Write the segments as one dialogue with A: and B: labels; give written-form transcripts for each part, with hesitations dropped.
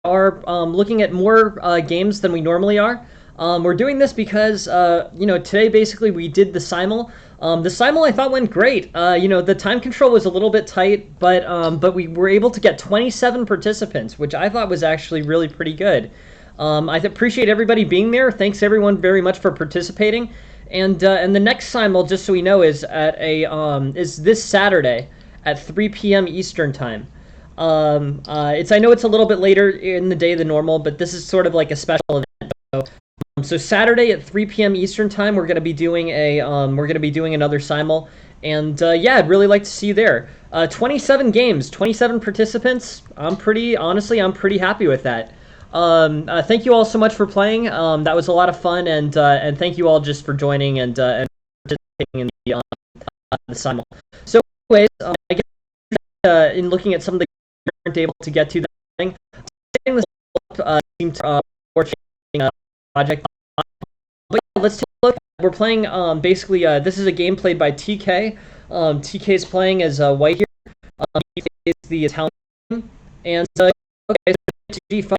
A: are looking at more games than we normally are. We're doing this because today basically we did the simul. The simul I thought went great. The time control was a little bit tight, but we were able to get 27 participants, which I thought was actually really pretty good. I appreciate everybody being there. Thanks everyone very much for participating. And the next simul, just so we know, is this Saturday at 3 p.m. Eastern time. I know it's a little bit later in the day than normal, but this is sort of like a special event. So Saturday at 3 p.m. Eastern time, we're gonna be doing another simul, and yeah, I'd really like to see you there. 27 games, 27 participants. I'm pretty happy with that. Thank you all so much for playing. That was a lot of fun, and thank you all just for joining and participating in the simul. So, anyways, I guess in looking at some of the weren't able to get to that thing. Setting this up seemed project. But yeah, let's take a look. We're playing basically this is a game played by TK. TK is playing as white here. He is the Italian team. And okay, so G5.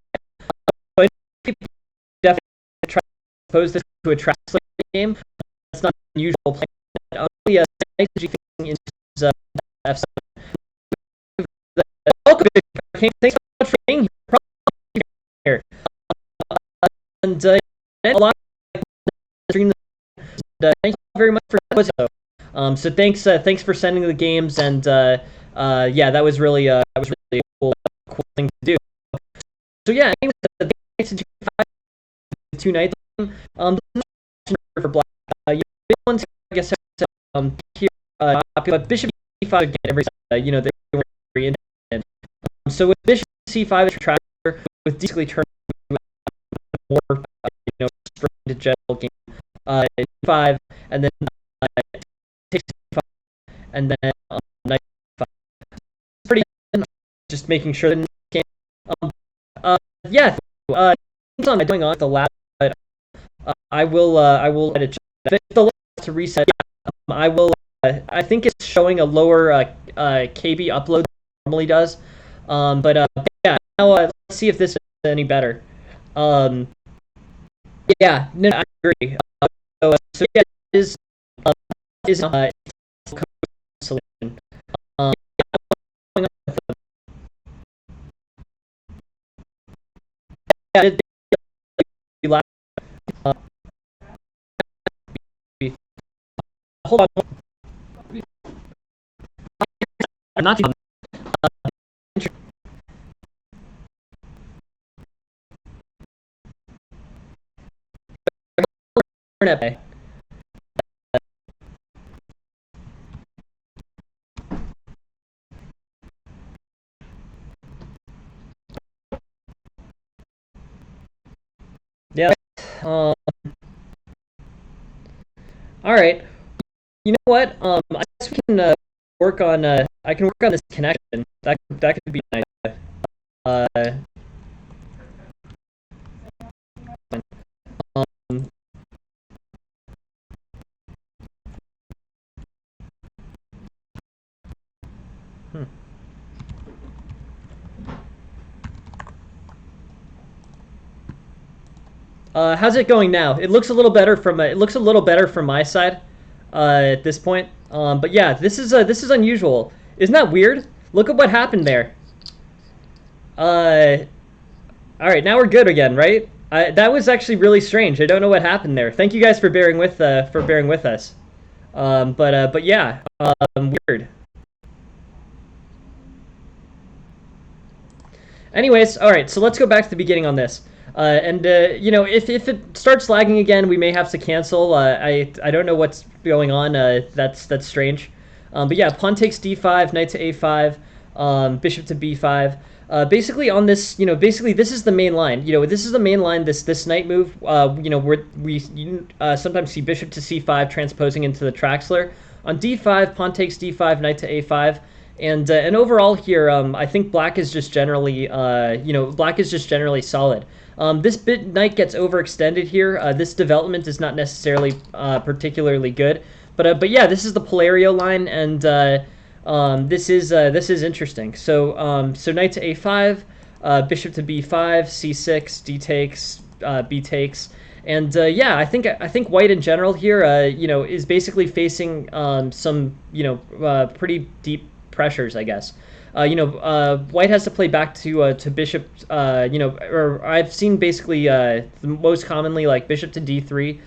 A: Definitely try to pose this to a track game. That's not unusual play. Only G5 into F7. Welcome, thanks so much for being here. And a lot of stream. Thank you very much for so thanks for sending the games, and yeah, that was really a cool thing to do. So yeah, thanks to two nights. For black, big ones I guess here but Bishop E5 again every they were very interested. So with Bishop C5 as tracker, with basically turning more to general game E5, and then takes E5, and then knight E5. It's pretty just making sure that game. Yeah, things on going on with the lab, but I will let it check. The to reset. I will. I think it's showing a lower KB upload than it normally does. But yeah, now let's see if this is any better. Yeah, no, I agree. So yeah, is solution. Yeah, hold on. Not internet. Yeah. All right. You know what? I guess we can work on. I can work on this connection. That could be nice. Um, hmm. How's it going now? It looks a little better from my side at this point. But yeah, this is unusual. Isn't that weird? Look at what happened there. All right, now we're good again, right? That was actually really strange. I don't know what happened there. Thank you guys for bearing with us. But yeah, weird. Anyways, all right, so let's go back to the beginning on this. If it starts lagging again, we may have to cancel. I don't know what's going on. That's strange. But yeah, pawn takes d5, knight to a5, bishop to b5. Basically on this, basically this is the main line. This is the main line. This knight move. Where we sometimes see bishop to c5 transposing into the Traxler. On d5, pawn takes d5, knight to a5. And overall here, I think black is just generally, solid. This knight gets overextended here. This development is not necessarily particularly good, but yeah, this is the Polario line, and this is interesting. So knight to a5. bishop to b5, c6, d takes, b takes. And yeah, I think white in general here, is basically facing some pretty deep pressures, I guess. White has to play back to bishop. Or I've seen basically the most commonly like bishop to d3,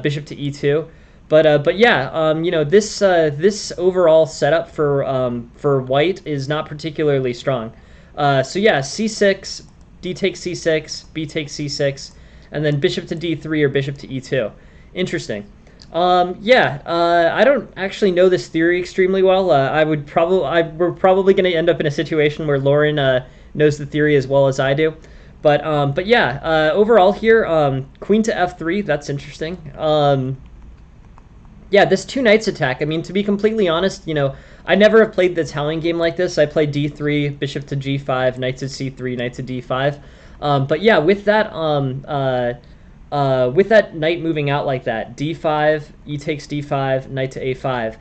A: bishop to e2. But yeah, this overall setup for white is not particularly strong. So yeah, c6, d takes c6, b takes c6, and then bishop to d3 or bishop to e2. Interesting. I don't actually know this theory extremely well. We're probably going to end up in a situation where Lauren knows the theory as well as I do. But yeah, overall here, queen to f3. That's interesting. Yeah, this two knights attack. I mean, to be completely honest, I never have played the Italian game like this. I played d3, bishop to g5, knight to c3, knight to d5. But yeah, with that knight moving out like that, d5, e takes d5, knight to a5.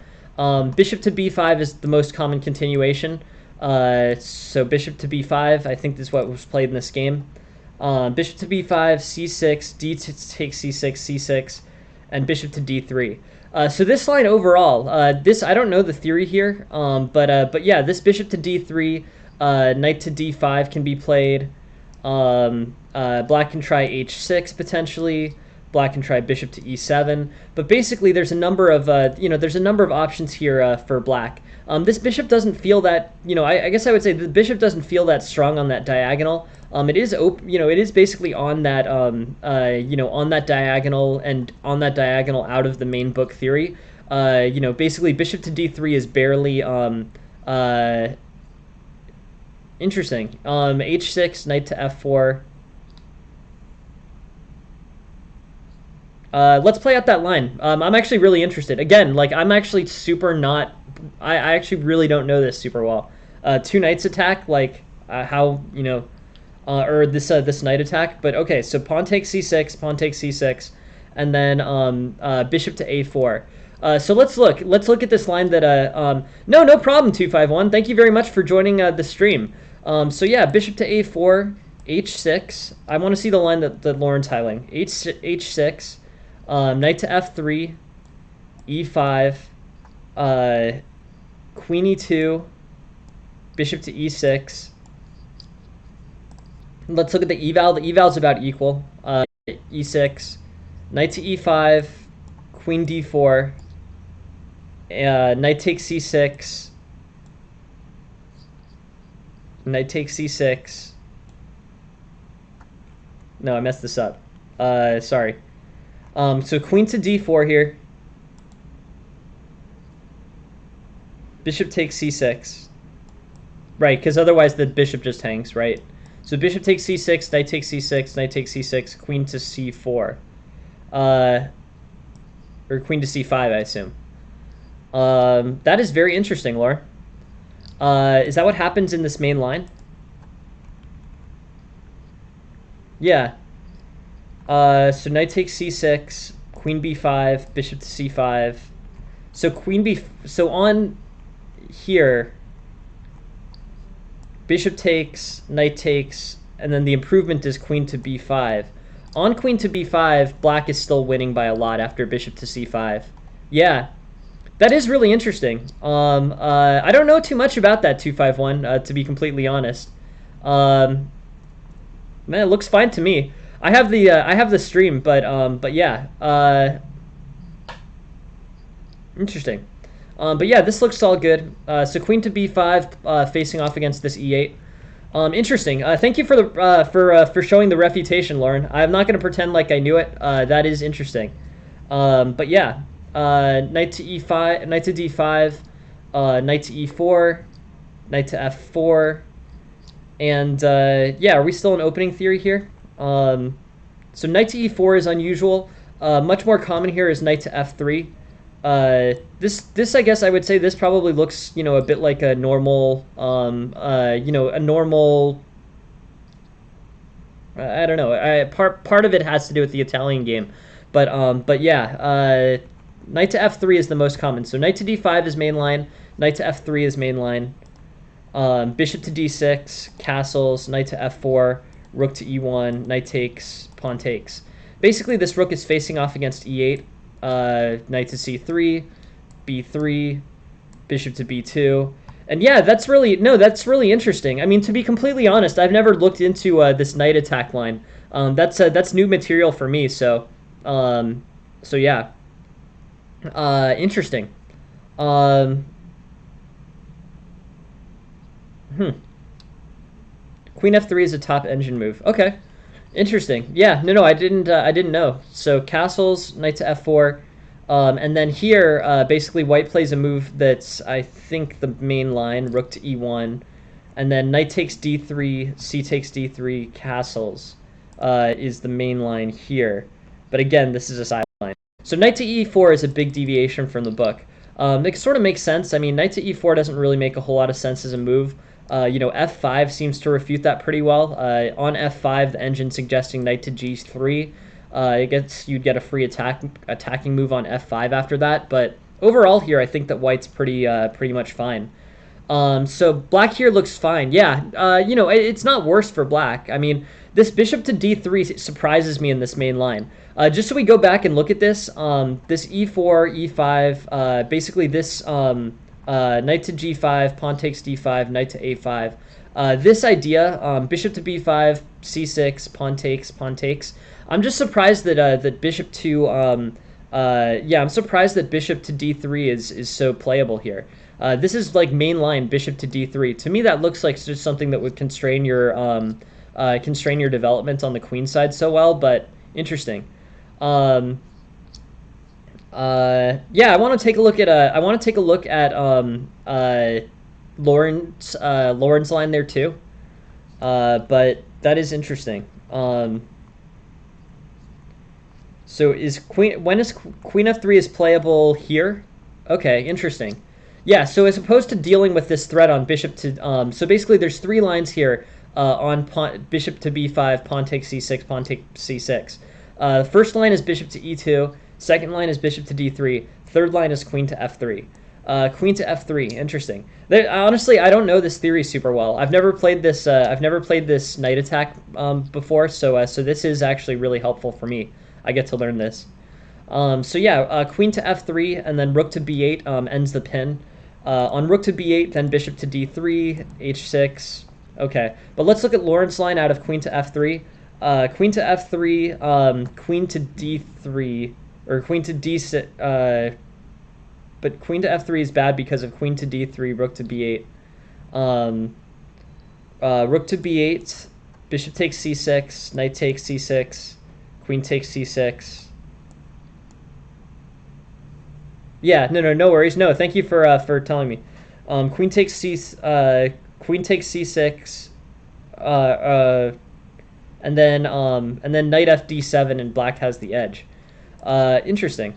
A: Bishop to b5 is the most common continuation. So bishop to b5, I think this is what was played in this game. Bishop to b5, c6, d takes c6, c6, and bishop to d3. So this line overall, this I don't know the theory here, but yeah, this bishop to d3, knight to d5 can be played. Black can try h6 potentially. Black can try bishop to e7. But basically, there's a number of options here for black. This bishop doesn't feel that I guess I would say the bishop doesn't feel that strong on that diagonal. It is it is basically on that on that diagonal and on that diagonal out of the main book theory. Basically bishop to d3 is barely interesting. H6, knight to f4. Let's play out that line. I'm actually really interested. Again, like I'm actually super not. I actually really don't know this super well. Two knights attack, like how or this knight attack. But okay, so pawn takes c6, pawn takes c6, and then bishop to a4. So let's look at this line that no problem 251. Thank you very much for joining the stream. So yeah, bishop to a4, h6. I want to see the line that Lauren's highlighting. h6, knight to f3, e5, queen e2, bishop to e6. Let's look at the eval. The eval's about equal. E6, knight to e5, queen d4, knight takes c6, knight takes c6. No, I messed this up. Sorry. So queen to d4 here. Bishop takes c6. Right, because otherwise the bishop just hangs, right? So bishop takes c6, knight takes c6, knight takes c6, queen to c4. Or queen to c5, I assume. That is very interesting, Laura. Is that what happens in this main line? Yeah. So knight takes c6, queen b5, bishop to c5. So on here, bishop takes, knight takes, and then the improvement is queen to b5. On queen to b5, black is still winning by a lot after bishop to c5. Yeah, that is really interesting. I don't know too much about that 251, to be completely honest. Man, it looks fine to me. I have the stream, but yeah, interesting. But yeah, this looks all good. So queen to b5, facing off against this e8. Interesting. Thank you for the for showing the refutation, Lauren. I'm not going to pretend like I knew it. That is interesting. But yeah, knight to e5, knight to d5, knight to e4, knight to f4, and yeah, are we still in opening theory here? So knight to e4 is unusual. Much more common here is knight to f3. This I guess I would say this probably looks a bit like a normal a normal I don't know, part of it has to do with the Italian game, but yeah, knight to f3 is the most common. So knight to d5 is main line, knight to f3 is main line. Bishop to d6, castles, knight to f4, rook to e1, knight takes, pawn takes. Basically, this rook is facing off against e8, knight to c3, b3, bishop to b2. And yeah, that's really interesting. I mean, to be completely honest, I've never looked into this knight attack line. That's new material for me. Um, so yeah, interesting. Um, hmm. Queen f3 is a top engine move. Okay, interesting. Yeah, no, I didn't know. So castles, knight to f4, and then here, basically, white plays a move that's I think the main line, rook to e1, and then knight takes d3, c takes d3, castles is the main line here. But again, this is a side line. So knight to e4 is a big deviation from the book. It sort of makes sense. I mean, knight to e4 doesn't really make a whole lot of sense as a move. F5 seems to refute that pretty well. On f5, the engine suggesting knight to g3. You'd get a free attacking move on f5 after that. But overall here, I think that white's pretty much fine. So black here looks fine. Yeah, it's not worse for black. I mean, this bishop to d3 surprises me in this main line. Just so we go back and look at this, this e4, e5, basically this knight to g5, pawn takes d5, knight to a5. This idea, bishop to b5, c6, pawn takes. I'm just surprised that that bishop to I'm surprised that bishop to d3 is so playable here. This is like mainline bishop to d3. To me, that looks like just something that would constrain your development on the queen side so well. But interesting. Yeah, I want to take a look at Lauren's line there too. But that is interesting. So when is queen f3 is playable here? Okay, interesting. Yeah, so as opposed to dealing with this threat on bishop to so basically there's three lines here on bishop to b5, pawn takes c6, pawn takes c6. The first line is bishop to e2. Second line is bishop to d3. Third line is queen to f3. Queen to f3. Interesting. Honestly, I don't know this theory super well. I've never played this. I've never played this knight attack before, so this is actually really helpful for me. I get to learn this. So yeah, queen to f3 and then rook to b8 ends the pin. On rook to b8, then bishop to d3, h6. Okay, but let's look at Lauren's line out of queen to f3. Queen to f3, queen to d3, or queen to d6. But queen to f3 is bad because of queen to d3, rook to b8. Rook to b8, bishop takes c6, knight takes c6, queen takes c6. Yeah, no worries. No, thank you for telling me. Queen takes c6, and then knight fd7, and black has the edge. Interesting.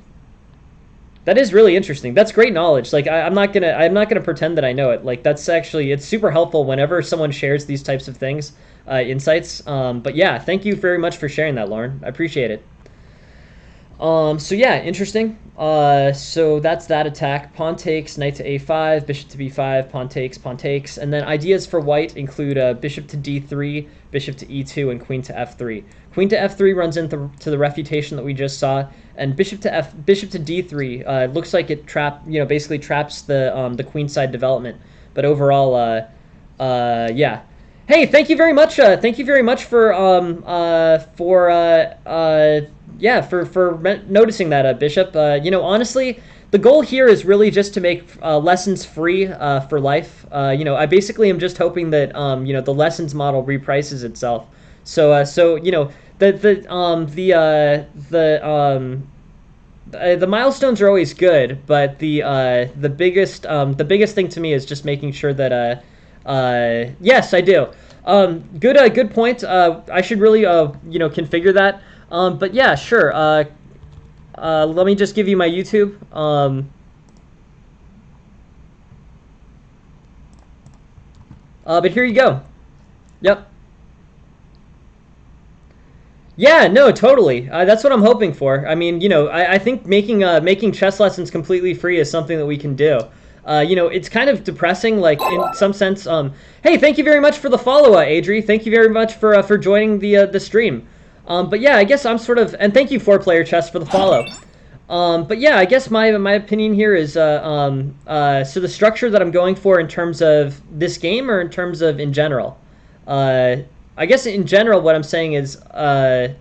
A: That is really interesting. That's great knowledge. Like I'm not gonna pretend that I know it. Like that's actually it's super helpful whenever someone shares these types of things, insights. But yeah, thank you very much for sharing that, Lauren. I appreciate it. So yeah, interesting. So that's that attack. Pawn takes, knight to a5, bishop to b5, pawn takes, and then ideas for white include bishop to d3, bishop to e2, and queen to f3. Queen to f3 runs into the refutation that we just saw, and bishop to d3 looks like it basically traps the queen side development. But overall, yeah. Hey, thank you very much. Thank you very much for noticing that, Bishop. Honestly, the goal here is really just to make lessons free for life. I basically am just hoping that the lessons model reprices itself. The milestones are always good, but the biggest thing to me is just making sure that yes, I do. Good point. I should really configure that. But yeah, sure. Let me just give you my YouTube. But here you go. Yep. Yeah, no, totally. That's what I'm hoping for. I mean, I think making chess lessons completely free is something that we can do. it's kind of depressing, like in some sense. Hey, thank you very much for the follow, Adri. Thank you very much for joining the stream. But yeah, I guess I'm sort of, and thank you 4Player Chess for the follow. But yeah, I guess my opinion here is so the structure that I'm going for in terms of this game or in terms of in general. I guess in general, what I'm saying is, I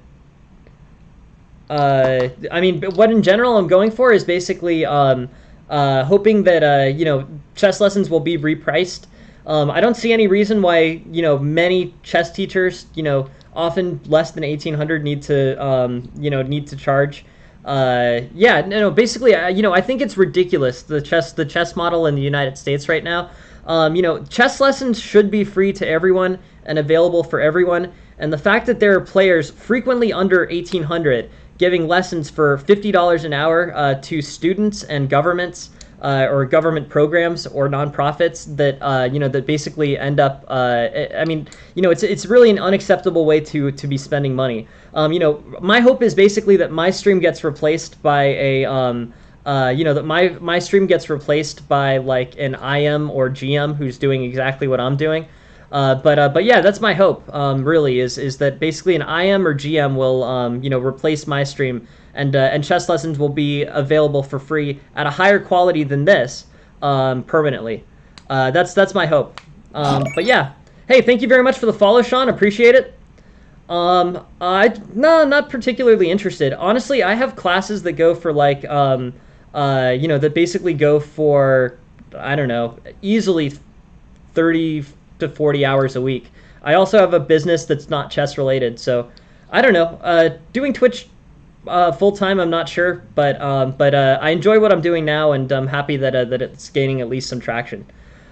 A: mean, what in general I'm going for is basically hoping that chess lessons will be repriced. I don't see any reason why many chess teachers often less than 1,800 need to charge. Yeah, no, basically, I think it's ridiculous, the chess model in the United States right now. Chess lessons should be free to everyone and available for everyone. And the fact that there are players frequently under 1,800 giving lessons for $50 an hour to students and governments or government programs or nonprofits that that basically end up. I mean, it's really an unacceptable way to be spending money. My hope is basically that my stream gets replaced by a that my stream gets replaced by like an IM or GM who's doing exactly what I'm doing. But yeah, that's my hope. Really, is that basically an IM or GM will replace my stream, and chess lessons will be available for free at a higher quality than this permanently. That's my hope. But yeah, hey, thank you very much for the follow, Sean. Appreciate it. Not particularly interested. Honestly, I have classes that go for like that basically go for, I don't know, easily 30 to 40 hours a week. I also have a business that's not chess related, so I don't know. Doing Twitch full time, I'm not sure, but I enjoy what I'm doing now, and I'm happy that it's gaining at least some traction.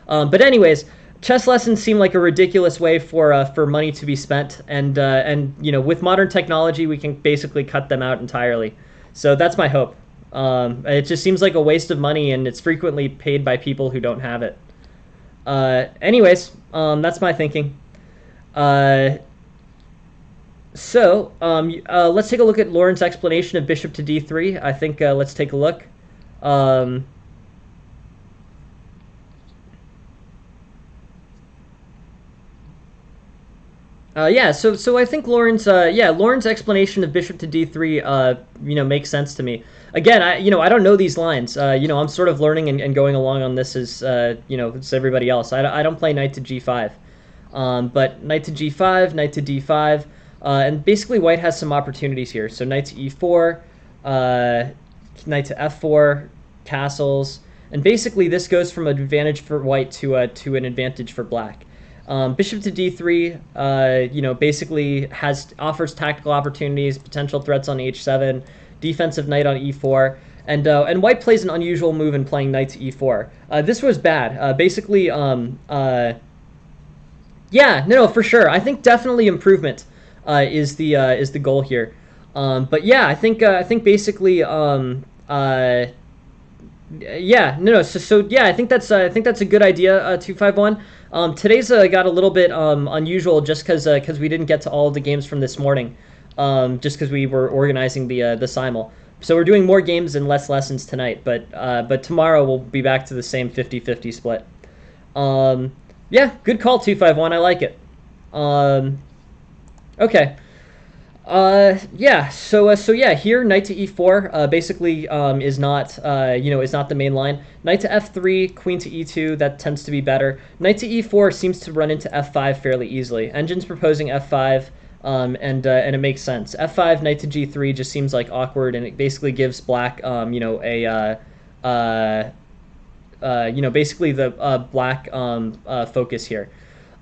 A: But anyways, chess lessons seem like a ridiculous way for money to be spent, and with modern technology, we can basically cut them out entirely. So that's my hope. It just seems like a waste of money, and it's frequently paid by people who don't have it. Anyways, that's my thinking. So let's take a look at Lauren's explanation of bishop to d3. I think let's take a look. Yeah, so I think Lauren's explanation of bishop to d3 makes sense to me. Again, I don't know these lines. I'm sort of learning and going along on this as as everybody else. I don't play knight to g5, but knight to g5, knight to d5, and basically white has some opportunities here. So knight to e4, knight to f4, castles, and basically this goes from an advantage for white to an advantage for black. Bishop to d3, basically offers tactical opportunities, potential threats on h7, defensive knight on e4, and white plays an unusual move in playing knight to e4. This was bad. Basically, yeah, no, for sure. I think definitely improvement is the goal here. But yeah, I think basically, yeah, no. So yeah, I think that's a good idea. 251. Today's got a little bit unusual just because we didn't get to all of the games from this morning, just because we were organizing the simul. So we're doing more games and less lessons tonight, but tomorrow we'll be back to the same 50-50 split. Yeah, good call, 251. I like it. Okay. Yeah. So yeah, here knight to e4 basically is not the main line. Knight to f3, queen to e2. That tends to be better. Knight to e4 seems to run into f5 fairly easily. Engine's proposing f5, and it makes sense. f5, knight to g3 just seems like awkward, and it basically gives black basically the black focus here.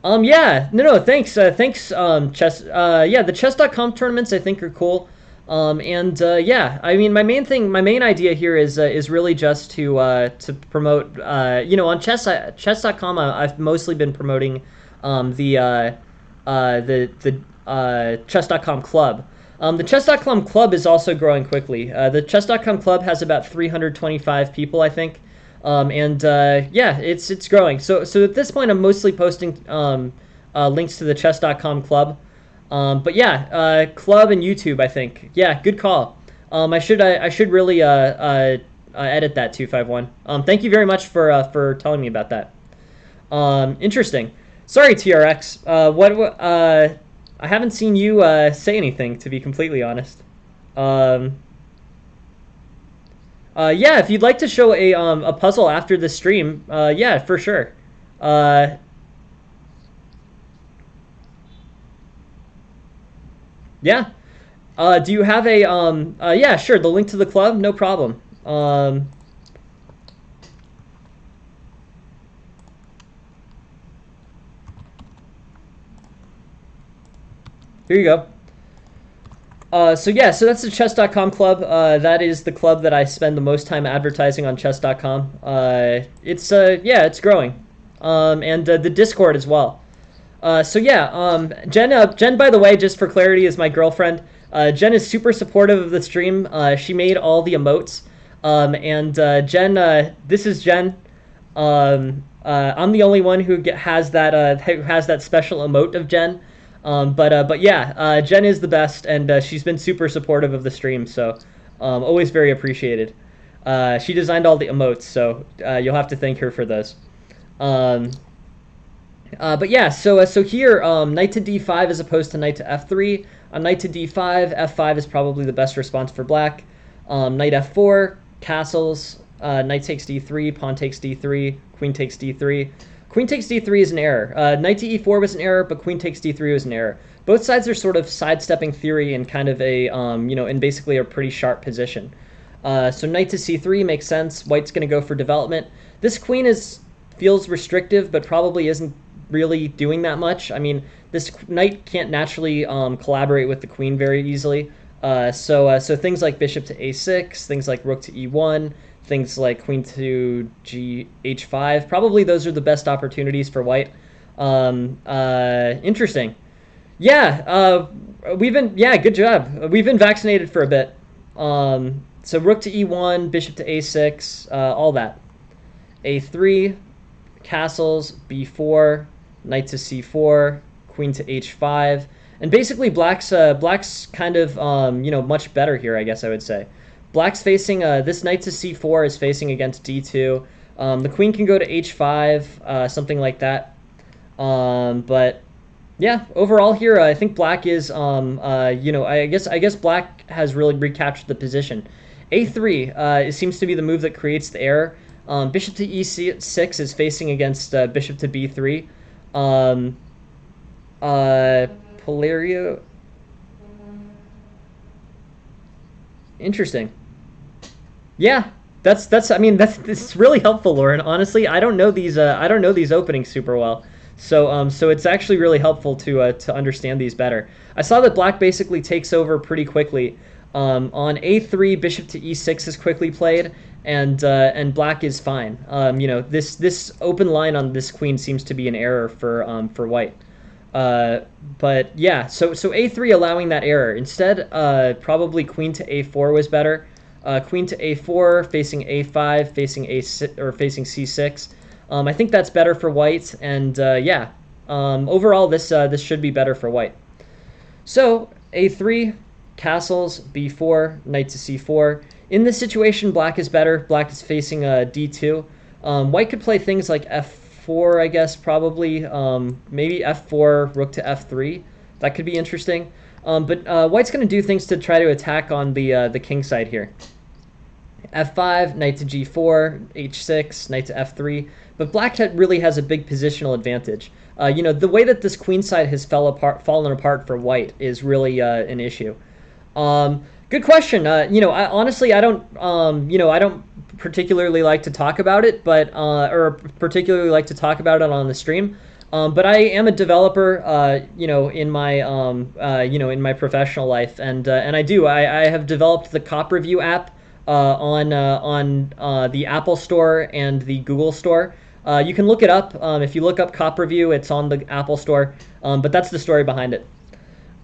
A: Yeah, no, thanks, chess. Yeah, the chess.com tournaments I think are cool. Yeah, I mean, my main idea here is really just to promote, on chess.com I've mostly been promoting the chess.com club. The chess.com club is also growing quickly. The chess.com club has about 325 people, I think. Yeah, it's growing. So at this point, I'm mostly posting links to the chess.com club. But yeah, club and YouTube, I think. Yeah, good call. I should really edit that 251. Thank you very much for telling me about that. Interesting. Sorry, TRX. I haven't seen you say anything, to be completely honest. Um, yeah, if you'd like to show a puzzle after the stream, yeah, for sure. Uh, yeah. Do you have a yeah, sure, the link to the club, no problem. Here you go. So yeah, so that's the chess.com club. That is the club that I spend the most time advertising on chess.com. It's yeah, it's growing. And the Discord as well. So yeah, Jen, by the way, just for clarity, is my girlfriend. Jen is super supportive of the stream. She made all the emotes. And Jen, this is Jen. I'm the only one who has that special emote of Jen. But yeah, Jen is the best, and she's been super supportive of the stream. So always very appreciated. She designed all the emotes, so you'll have to thank her for those. But yeah, so here, knight to d5 as opposed to knight to f3. On knight to d5, f5 is probably the best response for black. Knight f4, castles, knight takes d3, pawn takes d3, queen takes d3. Queen takes d3 is an error. Knight to e4 was an error, but queen takes d3 was an error. Both sides are sort of sidestepping theory in kind of a, in basically a pretty sharp position. So knight to c3 makes sense. White's going to go for development. This queen feels restrictive, but probably isn't really doing that much. I mean, this knight can't naturally collaborate with the queen very easily. So things like bishop to a6, things like rook to e1, things like queen to h5, probably those are the best opportunities for white. Interesting. Yeah, good job. We've been vaccinated for a bit. So rook to e1, bishop to a6, all that. a3, castles, b4, knight to c4, queen to h5, and basically black's kind of much better here, I guess I would say. Black's facing this knight to c4 is facing against d2. The queen can go to h5, something like that. But yeah, overall here, I think black is I guess black has really recaptured the position. a3 it seems to be the move that creates the error. Bishop to e6 is facing against bishop to b3. Polario. Interesting. Yeah, that's really helpful, Lauren. Honestly, I don't know these openings super well. So it's actually really helpful to understand these better. I saw that black basically takes over pretty quickly. On a3, bishop to e6 is quickly played, and black is fine. This open line on this queen seems to be an error for white. But yeah, so a3 allowing that error. Instead, probably queen to a4 was better. Queen to a4, facing a5, facing a6 or facing c6. I think that's better for white, and yeah, overall this should be better for white. So a3, castles, b4, knight to c4. In this situation, black is better. Black is facing d2. White could play things like f4, I guess, probably. Maybe f4, rook to f3. That could be interesting. But white's going to do things to try to attack on the king side here. f5, knight to g4, h6, knight to f3. But black really has a big positional advantage. The way that this queen side has fallen apart for white is really an issue. Good question. Honestly, I don't particularly like to talk about it, or particularly like to talk about it on the stream. But I am a developer, in my professional life, and I have developed the Cop Review app on the Apple Store and the Google Store. You can look it up. If you look up Cop Review, it's on the Apple Store. But that's the story behind it.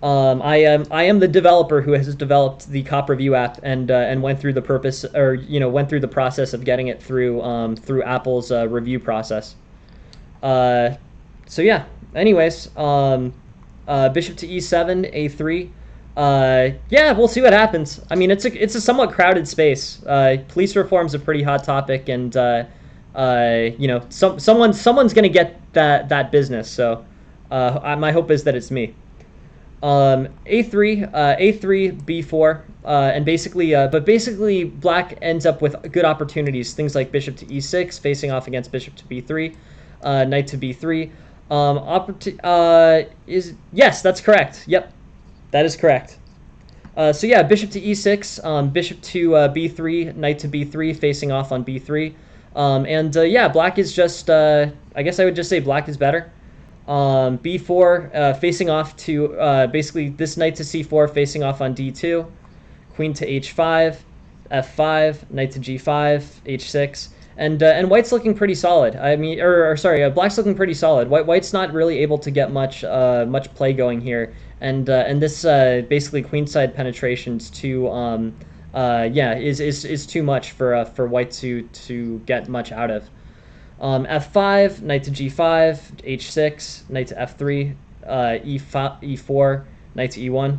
A: I am the developer who has developed the Cop Review app and went through the process of getting it through Apple's review process. So yeah. Anyways, bishop to e7, a3. Yeah, we'll see what happens. I mean, it's a somewhat crowded space. Police reform's a pretty hot topic, and you know, someone's gonna get that business. So, my hope is that it's me. A3, B4, and basically, but basically, black ends up with good opportunities. Things like bishop to E6, facing off against bishop to B3, knight to B3. Is yes, that's correct. Yep, that is correct. So yeah, bishop to E6, bishop to B3, knight to B3, facing off on B3. And yeah, black is just, I guess I would just say black is better. B4, facing off to basically this knight to C4, facing off on D2, queen to H5, F5, knight to G5, H6. And white's looking pretty solid. I mean, or sorry, black's looking pretty solid. White's not really able to get much play going here, and this basically queenside penetrations too. Yeah, is too much for white to get much out of. F5, knight to G5, H6, knight to F3, E5, E4, knight to E1,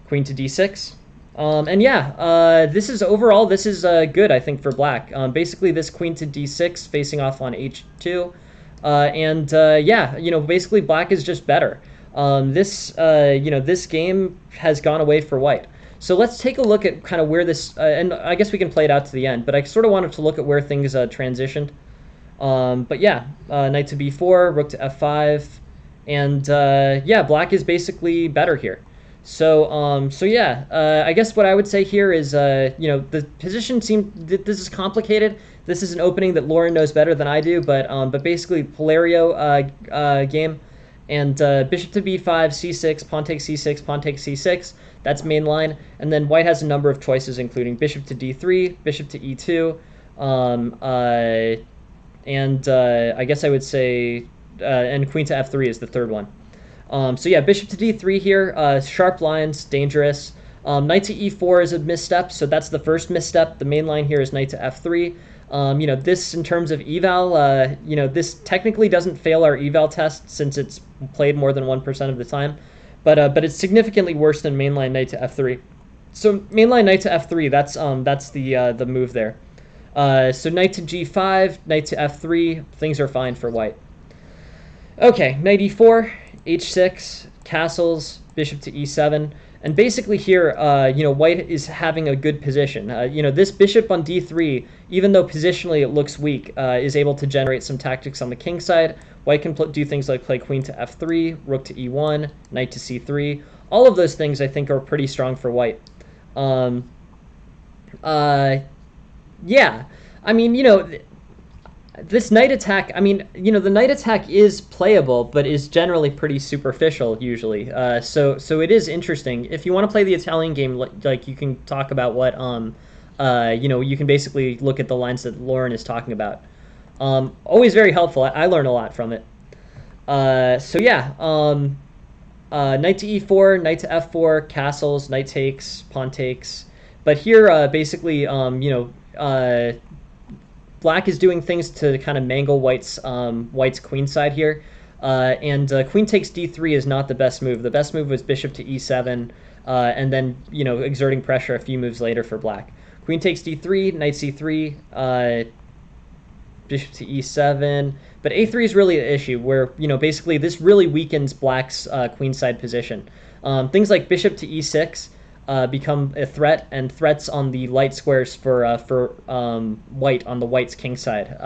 A: queen to D6. And yeah, this is overall, this is good, I think, for black. Basically, this queen to D6 facing off on H2. And yeah, you know, basically black is just better. This, you know, this game has gone away for white. So let's take a look at kind of where this, and I guess we can play it out to the end, but I sort of wanted to look at where things transitioned. But yeah, knight to B4, rook to F5, and yeah, black is basically better here. So so yeah, I guess what I would say here is, you know, the position this is complicated. This is an opening that Lauren knows better than I do, but basically Polario game, and bishop to B5, C6, pawn takes C6, pawn takes C6. That's main line, and then white has a number of choices, including bishop to D3, bishop to E2, and I guess I would say, and queen to F3 is the third one. So yeah, bishop to D3 here, sharp lines, dangerous. Knight to E4 is a misstep, so that's the first misstep. The main line here is knight to F3. You know, this in terms of eval, you know, this technically doesn't fail our eval test since it's played more than 1% of the time, but it's significantly worse than mainline knight to F3. So mainline knight to F3, that's the move there. So knight to G5, knight to F3, things are fine for white. Okay, knight E4, H6, castles, bishop to E7, and basically here, you know, white is having a good position. You know, this bishop on D3, even though positionally it looks weak, is able to generate some tactics on the king side. White can do things like play queen to F3, rook to E1, knight to C3. All of those things I think are pretty strong for white. Yeah, I mean, you know, this knight attack, I mean, you know, the knight attack is playable, but is generally pretty superficial usually. So it is interesting. If you want to play the Italian game, like you can talk about what, you know, you can basically look at the lines that Lauren is talking about. Always very helpful. I learn a lot from it. So yeah, knight to E4, knight to F4, castles, knight takes, pawn takes. But here, basically, you know, black is doing things to kind of mangle white's queen side here, and queen takes D3 is not the best move. The best move was bishop to E7, and then, you know, exerting pressure a few moves later for black. Queen takes D3, knight C3, bishop to E7, but A3 is really the issue where, you know, basically this really weakens black's queenside position. Things like bishop to E6 become a threat, and threats on the light squares for white on the white's king side,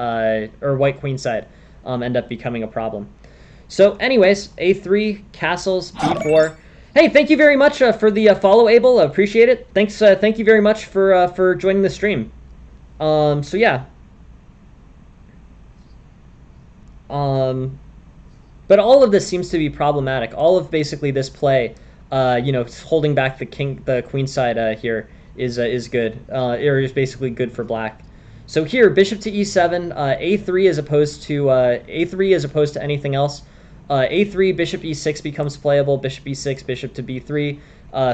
A: or white queen side, end up becoming a problem. So anyways, A3, castles, B4. Hey, thank you very much for the follow, Abel. Appreciate it. Thanks. Thank you very much for joining the stream. So yeah. But all of this seems to be problematic. All of basically this play, you know, holding back the queen side here is good, or is basically good for black. So here, bishop to E7, A3 as opposed to anything else. A3, bishop E6 becomes playable. Bishop E6, bishop to B3,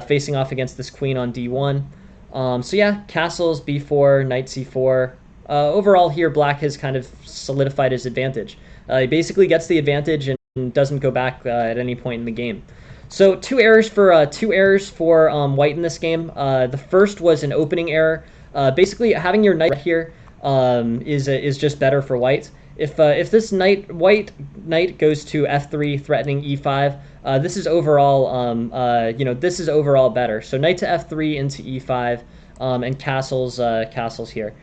A: facing off against this queen on D1. So yeah, castles, B4, knight C4. Overall here, black has kind of solidified his advantage. He basically gets the advantage and doesn't go back at any point in the game. So two errors for white in this game. The first was an opening error. Basically, having your knight here is just better for white. If this white knight goes to f3, threatening e5, this is overall this is overall better. So knight to f3 into e5, and castles here.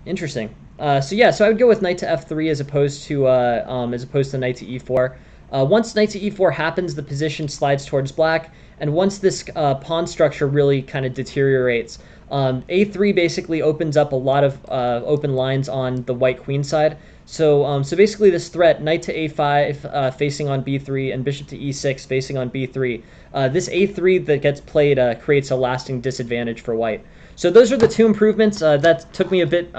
A: Interesting. So yeah, so I would go with knight to f3 as opposed to knight to e4. Once knight to e4 happens, the position slides towards black, and once this pawn structure really kind of deteriorates, a3 basically opens up a lot of open lines on the white queen side. So basically this threat, knight to a5 facing on b3 and bishop to e6 facing on b3, this a3 that gets played creates a lasting disadvantage for white. So those are the two improvements. That took me a bit,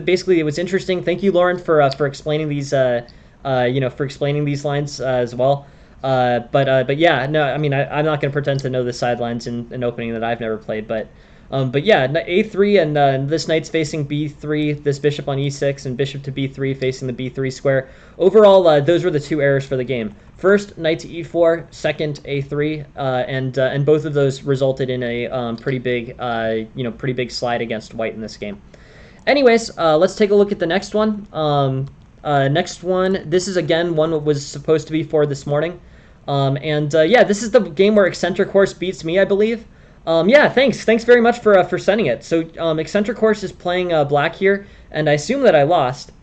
A: basically it was interesting. Thank you, Lauren, for explaining these, for explaining these lines as well. But yeah, no, I mean, I'm not going to pretend to know the sidelines in an opening that I've never played, but yeah, a3 and this knight's facing b3, this bishop on e6, and bishop to b3 facing the b3 square. Overall, those were the two errors for the game. First, knight to e4. Second, a3, and both of those resulted in a pretty big slide against white in this game. Anyways, let's take a look at the next one. Next one, this is again one that was supposed to be for this morning. Yeah, this is the game where Eccentric Horse beats me, I believe. Yeah, thanks very much for sending it. So Eccentric Horse is playing black here, and I assume that I lost.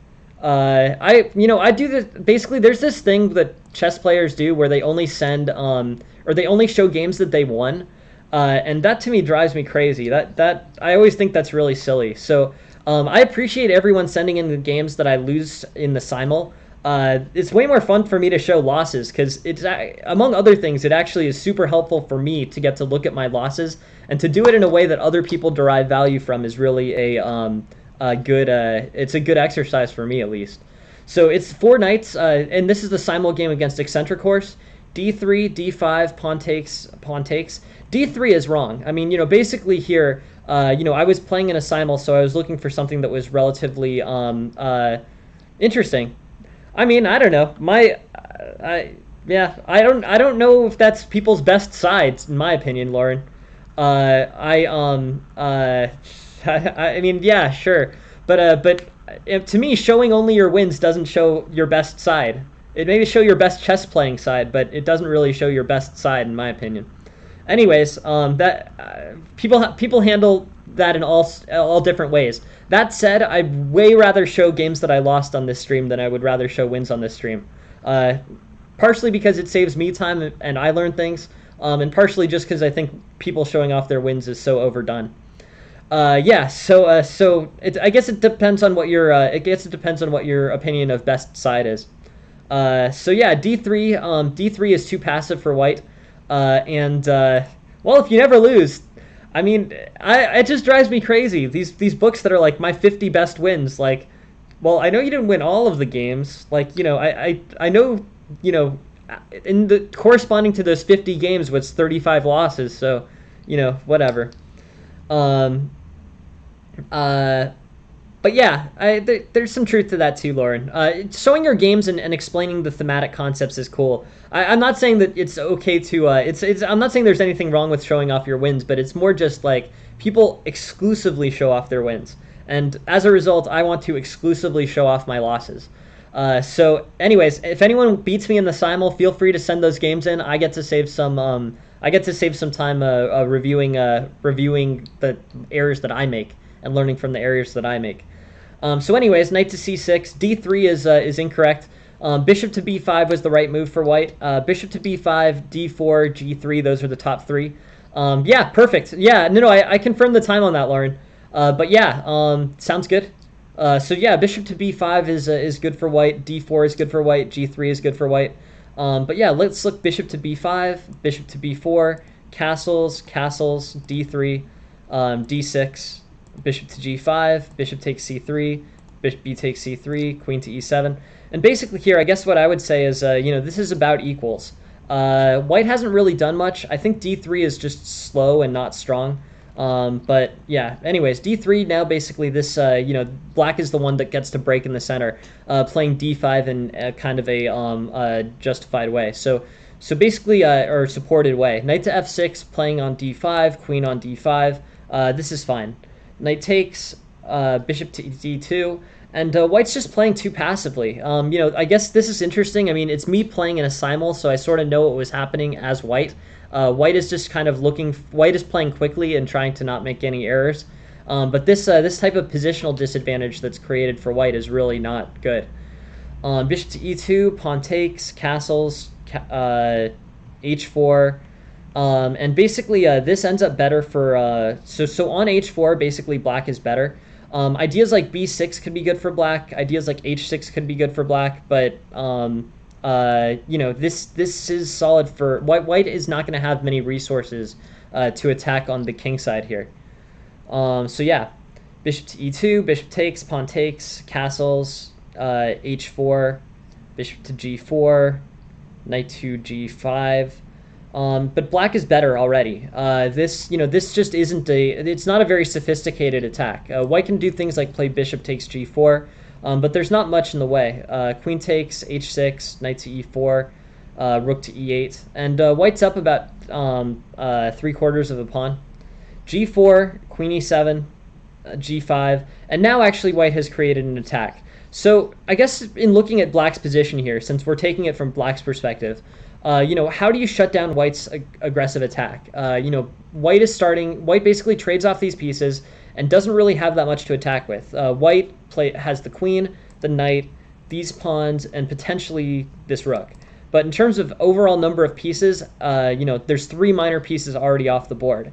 A: I do this, basically there's this thing that chess players do where they only send or they only show games that they won, and that to me drives me crazy. That I always think that's really silly. So I appreciate everyone sending in the games that I lose in the simul. It's way more fun for me to show losses because it's, among other things, it actually is super helpful for me to get to look at my losses, and to do it in a way that other people derive value from is really it's a good exercise for me, at least. So it's 4 knights, and this is the simul game against Eccentric Horse. d3, d5, pawn takes, pawn takes. d3 is wrong. I mean, basically here, I was playing in a simul, so I was looking for something that was relatively interesting. I mean, I don't know. I don't know if that's people's best sides, in my opinion, Lauren. I mean, yeah, sure, but to me, showing only your wins doesn't show your best side. It may show your best chess playing side, but it doesn't really show your best side, in my opinion. Anyways, people handle that in all different ways. That said, I'd way rather show games that I lost on this stream than I would rather show wins on this stream. Partially because it saves me time and I learn things, and partially just because I think people showing off their wins is so overdone. Yeah, so I guess it depends on what your opinion of best side is. So yeah, d3 is too passive for white, well, if you never lose, I mean, it just drives me crazy. These books that are like my 50 best wins, like, well, I know you didn't win all of the games, like, I know, in the corresponding to those 50 games was 35 losses, so, whatever. But yeah, there's some truth to that too, Lauren. Showing your games and explaining the thematic concepts is cool. I'm not saying that it's okay to. I'm not saying there's anything wrong with showing off your wins, but it's more just like people exclusively show off their wins, and as a result, I want to exclusively show off my losses. So, anyways, if anyone beats me in the simul, feel free to send those games in. I get to save some. I get to save some time reviewing the errors that I make and learning from the errors that I make. So anyways, knight to c6, d3 is incorrect. Bishop to b5 was the right move for white. Bishop to b5, d4, g3, those are the top 3. Yeah, perfect. Yeah, no, I confirmed the time on that, Lauren. But yeah, sounds good. So yeah, bishop to b5 is good for white, d4 is good for white, g3 is good for white. But yeah, let's look bishop to b5, bishop to b4, castles, d3, d6, bishop to g5, bishop takes c3, bishop b takes c3, queen to e7. And basically here, I guess what I would say is, this is about equals. White hasn't really done much. I think d3 is just slow and not strong. But yeah, anyways, d3 now basically this, black is the one that gets to break in the center, playing d5 in kind of a justified way. So So basically, or supported way. Knight to f6, playing on d5, queen on d5. This is fine. Knight takes, bishop to d2, and white's just playing too passively. I guess this is interesting. I mean, it's me playing in a simul, so I sort of know what was happening as white. White is just kind of looking. White is playing quickly and trying to not make any errors. But this type of positional disadvantage that's created for white is really not good. Bishop to e2, pawn takes, castles, h4, and basically this ends up better for so on h4 basically black is better. Ideas like b6 could be good for black. Ideas like h6 could be good for black, but this is solid for white. White is not going to have many resources to attack on the king side here. So yeah, bishop to e2, bishop takes, pawn takes, castles, h4, bishop to g4, knight to g5. But black is better already. This just isn't it's not a very sophisticated attack. White can do things like play bishop takes g4, but there's not much in the way. Queen takes h6, knight to e4, rook to e8, and white's up about 3/4 of a pawn. g4, queen e7, g5, and now actually white has created an attack. So I guess in looking at black's position here, since we're taking it from black's perspective, how do you shut down white's aggressive attack? White basically trades off these pieces and doesn't really have that much to attack with. White has the queen, the knight, these pawns, and potentially this rook. But in terms of overall number of pieces, there's 3 minor pieces already off the board.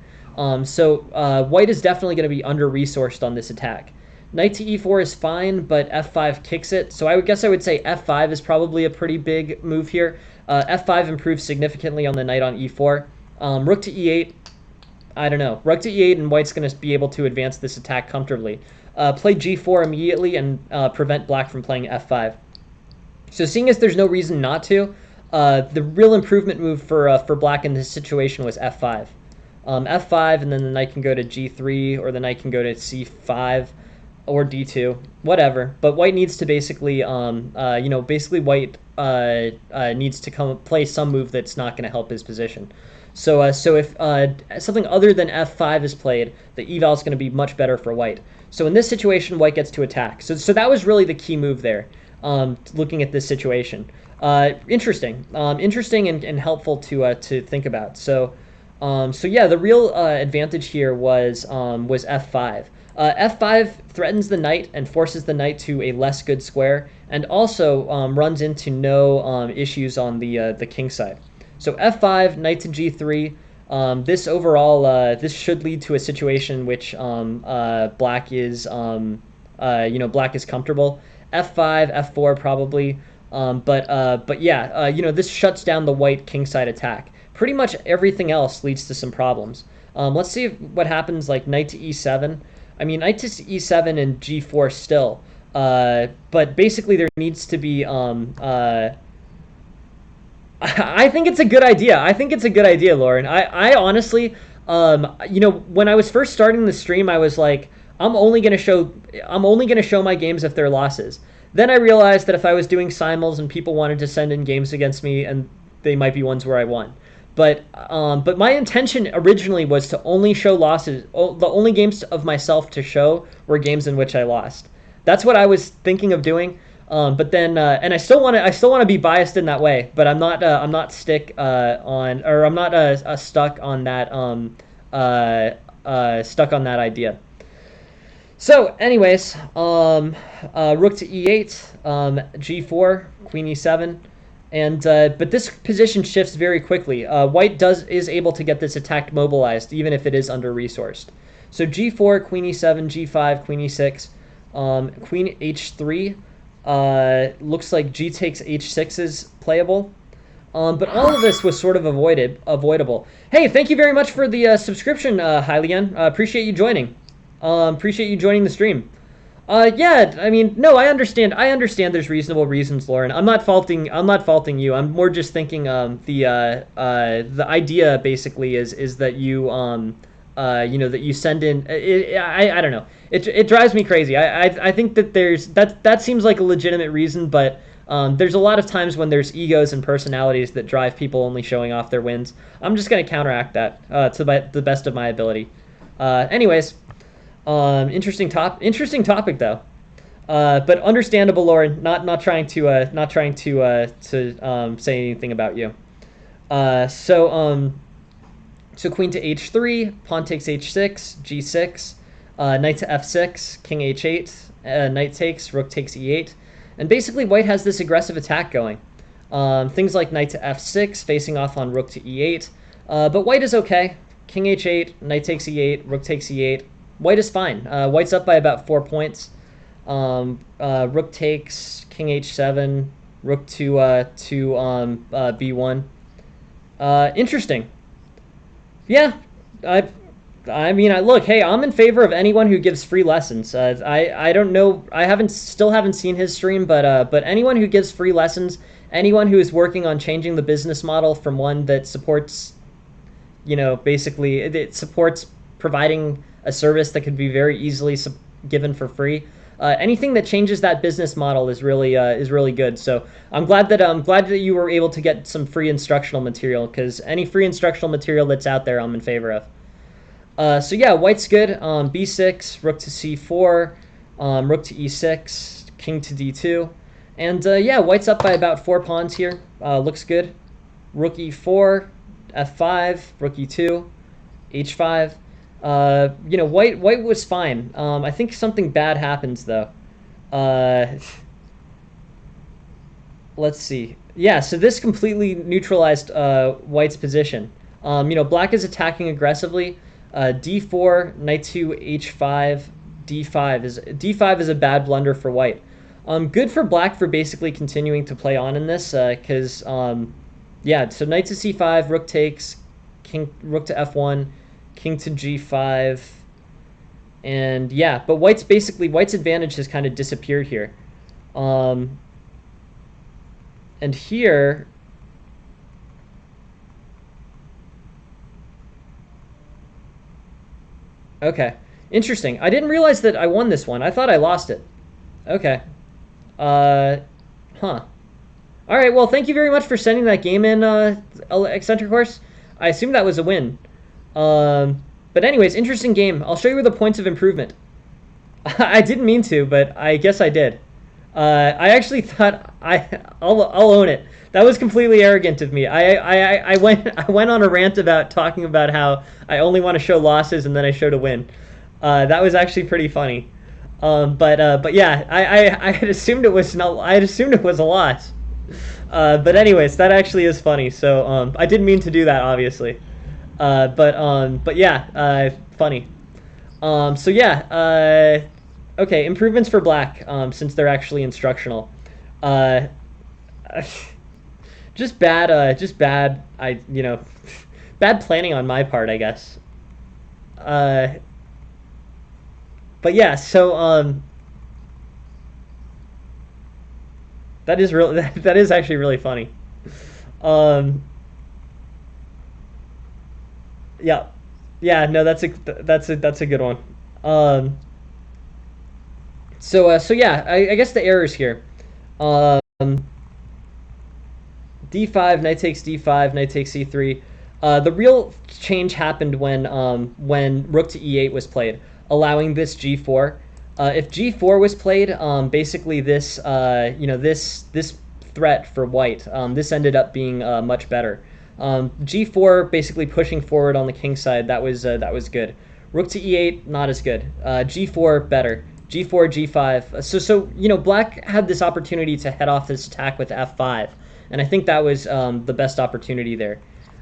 A: So white is definitely going to be under-resourced on this attack. Knight to e4 is fine, but f5 kicks it. So I would say f5 is probably a pretty big move here. F5 improves significantly on the knight on e4. Rook to e8, I don't know. Rook to e8 and white's going to be able to advance this attack comfortably. Play g4 immediately and prevent black from playing f5. So seeing as there's no reason not to, the real improvement move for black in this situation was f5. F5, and then the knight can go to g3, or the knight can go to c5, or d2, whatever. But white needs to basically, white needs to play some move that's not going to help his position. So if something other than f5 is played, the eval is going to be much better for white. So in this situation, white gets to attack. So that was really the key move there. Looking at this situation, interesting and helpful to think about. So yeah, the real advantage here was f5. F5 threatens the knight and forces the knight to a less good square, and also runs into no issues on the king side. So F5, knight to G3. This overall, this should lead to a situation in which black is black is comfortable. F5, F4 probably, but yeah, this shuts down the white king side attack. Pretty much everything else leads to some problems. Let's see what happens like knight to E7. I mean, knight to e7 and g4 still, but basically there needs to be. I think it's a good idea. I think it's a good idea, Lauren. I honestly, when I was first starting the stream, I was like, I'm only gonna show my games if they're losses. Then I realized that if I was doing simuls and people wanted to send in games against me, and they might be ones where I won. But my intention originally was to only show losses. The only games of myself to show were games in which I lost. That's what I was thinking of doing. But then, and I still want to be biased in that way. But I'm not stuck on that idea. So, anyways, rook to e8, g4, queen e7. And but this position shifts very quickly. White is able to get this attack mobilized, even if it is under-resourced. So g4, queen e7, g5, queen e6, queen h3. Looks like g takes h6 is playable. But all of this was sort of avoidable. Hey, thank you very much for the subscription, Hylian. Appreciate you joining. Appreciate you joining the stream. Yeah, I mean, no, I understand. There's reasonable reasons, Lauren. I'm not faulting you. I'm more just thinking the idea basically is that you that you send in. I don't know. It drives me crazy. I think that that seems like a legitimate reason, but There's a lot of times when there's egos and personalities that drive people only showing off their wins. I'm just going to counteract that the best of my ability. Anyways, interesting topic though. But understandable, Lauren. Not trying to say anything about you. So queen to h3, pawn takes h6, g6, knight to f6, king h8, knight takes, rook takes e8, and basically white has this aggressive attack going. Things like knight to f6, facing off on rook to e8, but white is okay. King h8, knight takes e8, rook takes e8. White is fine. White's up by about 4 points. Rook takes, king h7, rook to b1. Interesting. Yeah, I mean, look, hey, I'm in favor of anyone who gives free lessons. I don't know, I still haven't seen his stream, but anyone who gives free lessons, anyone who is working on changing the business model from one that supports, basically it supports providing a service that could be very easily given for free. Anything that changes that business model is really good. So I'm glad that you were able to get some free instructional material, because any free instructional material that's out there, I'm in favor of. So yeah, white's good. b6, rook to c4, rook to e6, king to d2, and yeah, white's up by about 4 pawns here. Looks good. Rook e4, f5, rook e2, h5. White was fine. I think something bad happens though. Let's see. Yeah, so this completely neutralized white's position. Black is attacking aggressively. D4, knight to h5, d5 is a bad blunder for white. Good for black for basically continuing to play on in this, because yeah. So knight to c5, rook takes, rook to f1. King to g5, and yeah, but white's advantage has kind of disappeared here. And here, okay, interesting. I didn't realize that I won this one. I thought I lost it. Okay. Huh. All right, well, thank you very much for sending that game in, Eccentric Horse. I assume that was a win. But anyways, interesting game. I'll show you the points of improvement. I didn't mean to, but I guess I did. I actually thought I'll own it. That was completely arrogant of me. I went on a rant about talking about how I only want to show losses and then I showed a win. That was actually pretty funny. But yeah, I had assumed it was a loss. But anyways, that actually is funny. So I didn't mean to do that, obviously. But yeah, funny. So yeah, okay, improvements for black, since they're actually instructional. Just bad, bad planning on my part, I guess. But yeah, so, that is actually really funny. Yeah, yeah, no, that's a good one. So yeah, I guess the errors here. D5, knight takes d5, knight takes c3. The real change happened when rook to e8 was played, allowing this g4. If g4 was played, basically this this threat for white, this ended up being much better. G4 basically pushing forward on the king side. That was good. Rook to e8, not as good. G4 better. G4, G5. So black had this opportunity to head off this attack with f5, and I think that was the best opportunity there.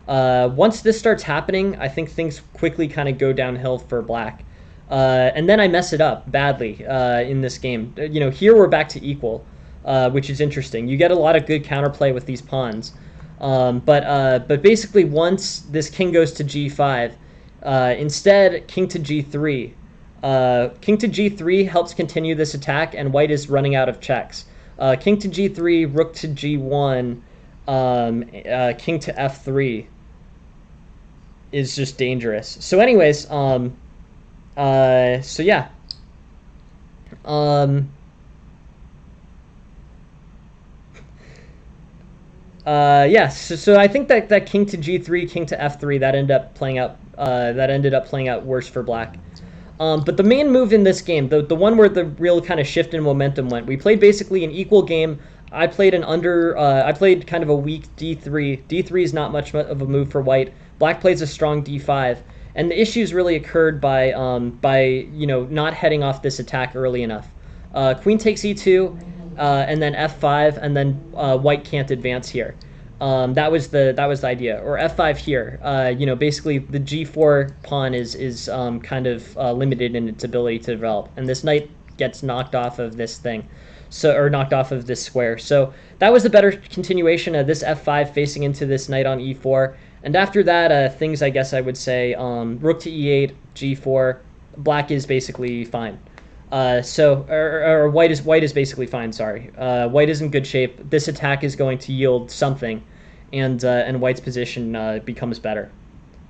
A: Once this starts happening, I think things quickly kind of go downhill for black. And then I mess it up badly in this game. Here we're back to equal, which is interesting. You get a lot of good counterplay with these pawns. But basically once this king goes to g5, instead king to g3. King to g3 helps continue this attack, and white is running out of checks. King to g3, rook to g1, king to f3 is just dangerous. So anyways, so yeah. Yeah, so I think that king to g3, king to f3, that ended up playing out. That ended up playing out worse for black. But the main move in this game, the one where the real kind of shift in momentum went, we played basically an equal game. I played I played kind of a weak d3. D3 is not much of a move for white. Black plays a strong d5, and the issues really occurred by not heading off this attack early enough. Queen takes e2, and then f5, and then white can't advance here. That was the idea. Or f5 here. Basically the g4 pawn is kind of limited in its ability to develop, and this knight gets knocked off of this thing, or knocked off of this square. So that was the better continuation of this f5 facing into this knight on e4. And after that, things I guess I would say rook to e8, g4. Black is basically fine. Or white is basically fine. Sorry, white is in good shape. This attack is going to yield something, and white's position becomes better.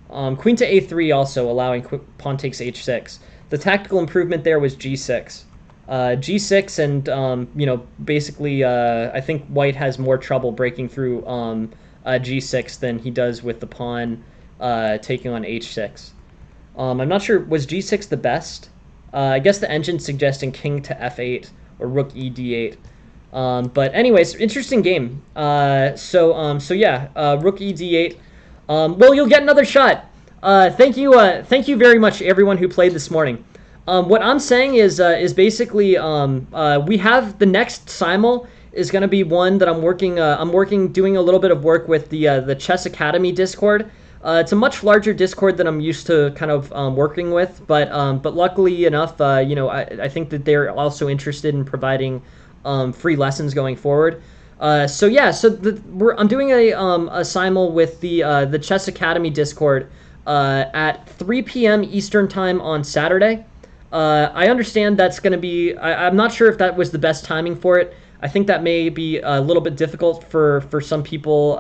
A: Queen to a3 also allowing pawn takes h6. The tactical improvement there was g6. G6, and basically I think white has more trouble breaking through g6 than he does with the pawn taking on h6. I'm not sure, was g6 the best? I guess the engine's suggesting king to f8 or rook e d8. But anyways, interesting game. So yeah, rook e d8. Well, you'll get another shot. Thank you very much, everyone who played this morning. What I'm saying is basically we have the next simul is going to be one that I'm doing a little bit of work with the Chess Academy Discord. It's a much larger Discord than I'm used to kind of working with, but luckily enough, I think that they're also interested in providing free lessons going forward. So yeah, I'm doing a simul with the Chess Academy Discord at 3 p.m. Eastern time on Saturday. I understand that's going to be. I'm not sure if that was the best timing for it. I think that may be a little bit difficult for some people,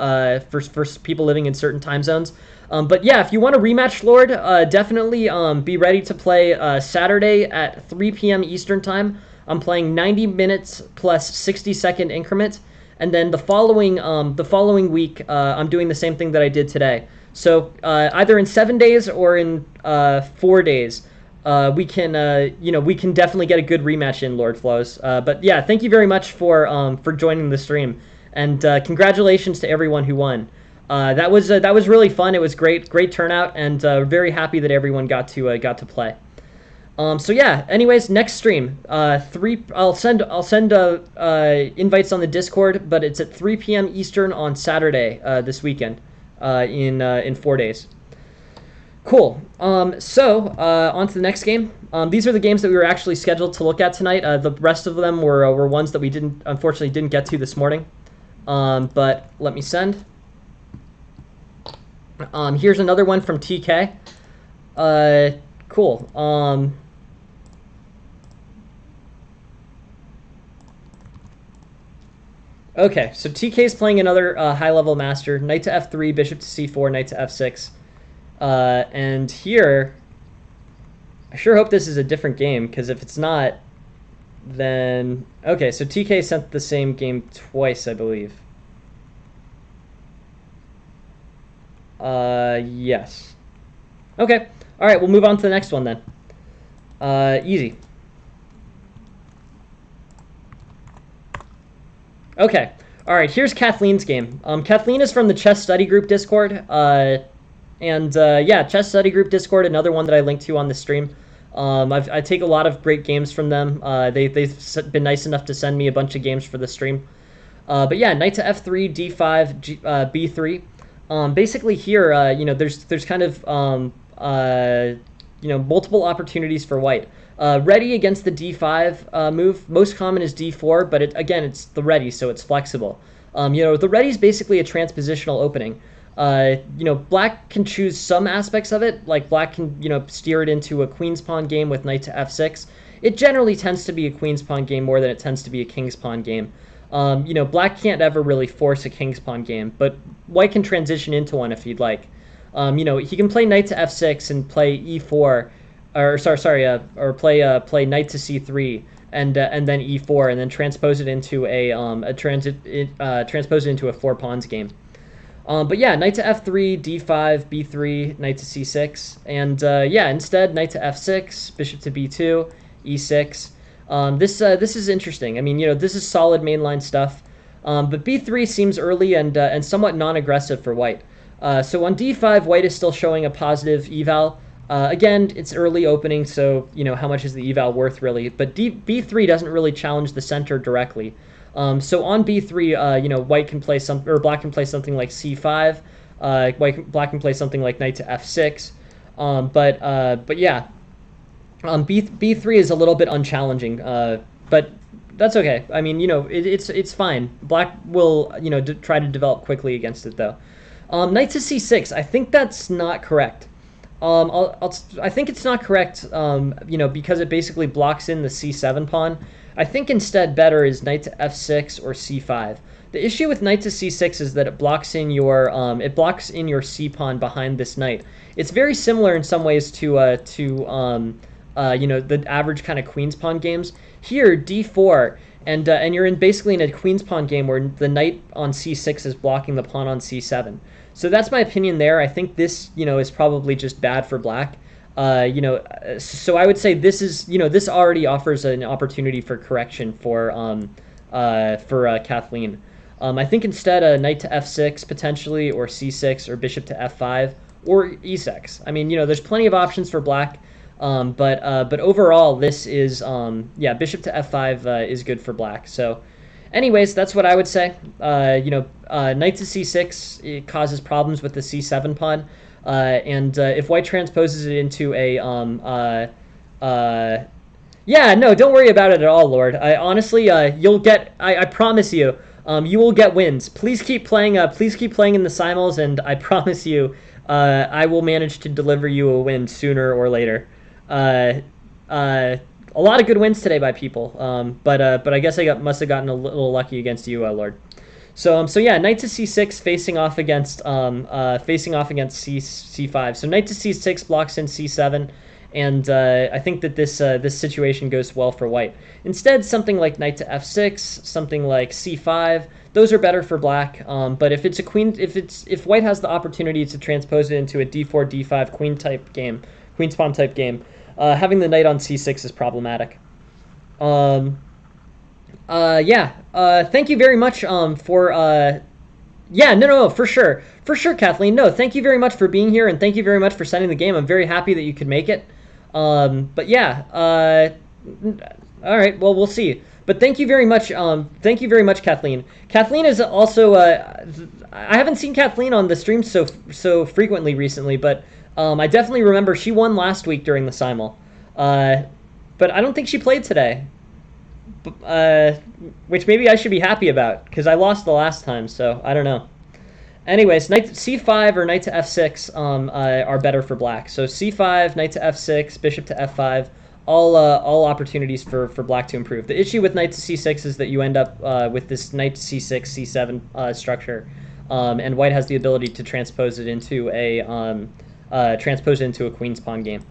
A: for people living in certain time zones. But yeah, if you want a rematch, Lord, definitely be ready to play Saturday at 3 p.m. Eastern time. I'm playing 90 minutes plus 60-second increment, and then the following week, I'm doing the same thing that I did today. So either in 7 days or in 4 days. We can definitely get a good rematch in, Lord Flows. But yeah, thank you very much for joining the stream, and congratulations to everyone who won. That was really fun. It was great turnout, and very happy that everyone got to play. So yeah. Anyways, next stream, I'll send invites on the Discord, but it's at 3 p.m. Eastern on Saturday this weekend, in 4 days. Cool. So on to the next game. These are the games that we were actually scheduled to look at tonight. The rest of them were ones that we unfortunately didn't get to this morning. But let me send. Here's another one from TK. Cool. Okay, so TK is playing another high-level master. Knight to f3, bishop to c4, knight to f6. And here, I sure hope this is a different game, because if it's not, then... Okay, so TK sent the same game twice, I believe. Yes. Okay, alright, we'll move on to the next one then. Easy. Okay, alright, here's Kathleen's game. Kathleen is from the Chess Study Group Discord, yeah, Chess Study Group Discord, another one that I linked to on the stream. I take a lot of great games from them. They've been nice enough to send me a bunch of games for the stream. But yeah, knight to f3, d5, b3. Basically here, there's kind of multiple opportunities for white. Ready against the d5 move. Most common is d4, but it's the ready, so it's flexible. The ready is basically a transpositional opening. Black can choose some aspects of it, like black can, steer it into a queen's pawn game with knight to f6. It generally tends to be a queen's pawn game more than it tends to be a king's pawn game. Black can't ever really force a king's pawn game, but white can transition into one if he'd like. He can play knight to f6 and play e4, or play knight to c3, and then e4, and then transpose it into transpose it into a four pawns game. But yeah, knight to f3, d5, b3, knight to c6, and yeah, instead knight to f6, bishop to b2, e6. This is interesting. I mean, this is solid mainline stuff, but b3 seems early and somewhat non-aggressive for white. So on d5, white is still showing a positive eval. Again, it's early opening, so how much is the eval worth really? But b3 doesn't really challenge the center directly. So on b3, white can play black can play something like c5. Black can play something like knight to f6. But yeah, b3 is a little bit unchallenging. But that's okay. I mean, it's fine. Black will try to develop quickly against it though. Knight to c6. I think that's not correct. I think it's not correct, because it basically blocks in the c7 pawn. I think instead better is knight to f6 or c5. The issue with knight to c6 is that it blocks in your c pawn behind this knight. It's very similar in some ways to the average kind of queen's pawn games. Here d4, and you're basically in a queen's pawn game where the knight on c6 is blocking the pawn on c7. So that's my opinion there. I think this is probably just bad for black. So I would say this already offers an opportunity for correction for Kathleen. I think instead a knight to f6 potentially, or c6, or bishop to f5, or e6. I mean, there's plenty of options for black, but overall this is bishop to f5 is good for black. So anyways, that's what I would say. Knight to c6, it causes problems with the c7 pawn. And if white transposes it into a yeah, no, don't worry about it at all, Lord. Honestly, you'll get. I promise you, you will get wins. Please keep playing. Please keep playing in the simuls, and I promise you, I will manage to deliver you a win sooner or later. A lot of good wins today by people. But I guess I must have gotten a little lucky against you, Lord. So yeah, knight to c6 facing off against c5. So knight to c6 blocks in c7, and I think that this situation goes well for white. Instead, something like knight to f6, something like c5, those are better for black. But if it's if white has the opportunity to transpose it into a d4 d5 queen's pawn type game, having the knight on c6 is problematic. Thank you very much for no, for sure, Kathleen. No, thank you very much for being here, and thank you very much for sending the game. I'm very happy that you could make it. But yeah, all right, well, we'll see. But thank you very much. Thank you very much, Kathleen. Kathleen is also I haven't seen Kathleen on the stream so frequently recently, but I definitely remember she won last week during the simul. But I don't think she played today. Which maybe I should be happy about, because I lost the last time, so I don't know. Anyways, knight to c5 or knight to f6 are better for black. So c5, knight to f6, bishop to f5, all opportunities for black to improve. The issue with knight to c6 is that you end up with this knight to c6, c7 structure, and white has the ability to transpose it into a queen's pawn game.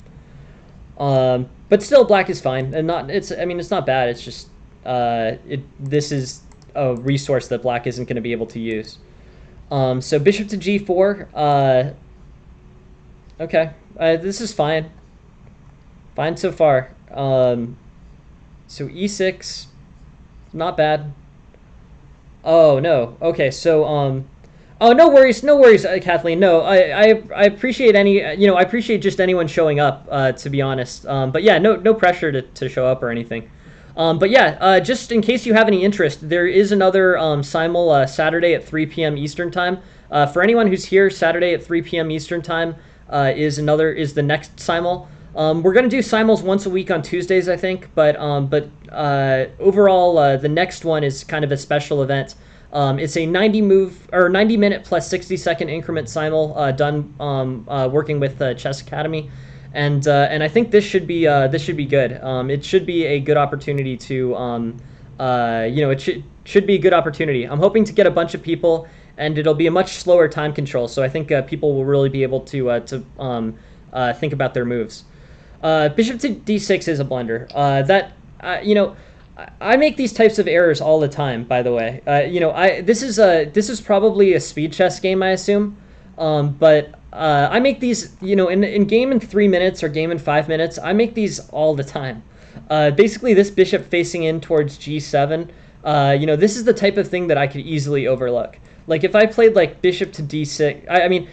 A: But still, black is fine, and it's not bad. It's just this is a resource that black isn't going to be able to use. So bishop to g4. Okay, this is fine. Fine so far. So e6, not bad. Oh no. Okay, so oh, no worries, Kathleen. No, I appreciate I appreciate just anyone showing up, to be honest. But yeah, no pressure to show up or anything. But yeah, just in case you have any interest, there is another simul Saturday at 3 p.m. Eastern time. For anyone who's here, Saturday at 3 p.m. Eastern time is the next simul. We're gonna do simuls once a week on Tuesdays, I think. But overall, the next one is kind of a special event. It's a 90 minute plus 60-second increment simul done working with Chess Academy, and I think this should be good. It should be a good opportunity to it should be a good opportunity. I'm hoping to get a bunch of people, and it'll be a much slower time control. So I think people will really be able to think about their moves. Bishop to d6 is a blunder. I make these types of errors all the time. By the way, this is probably a speed chess game, I assume, but I make these, in game in 3 minutes or game in 5 minutes. I make these all the time. Basically, this bishop facing in towards g7. This is the type of thing that I could easily overlook. Like if I played like bishop to d6, I mean,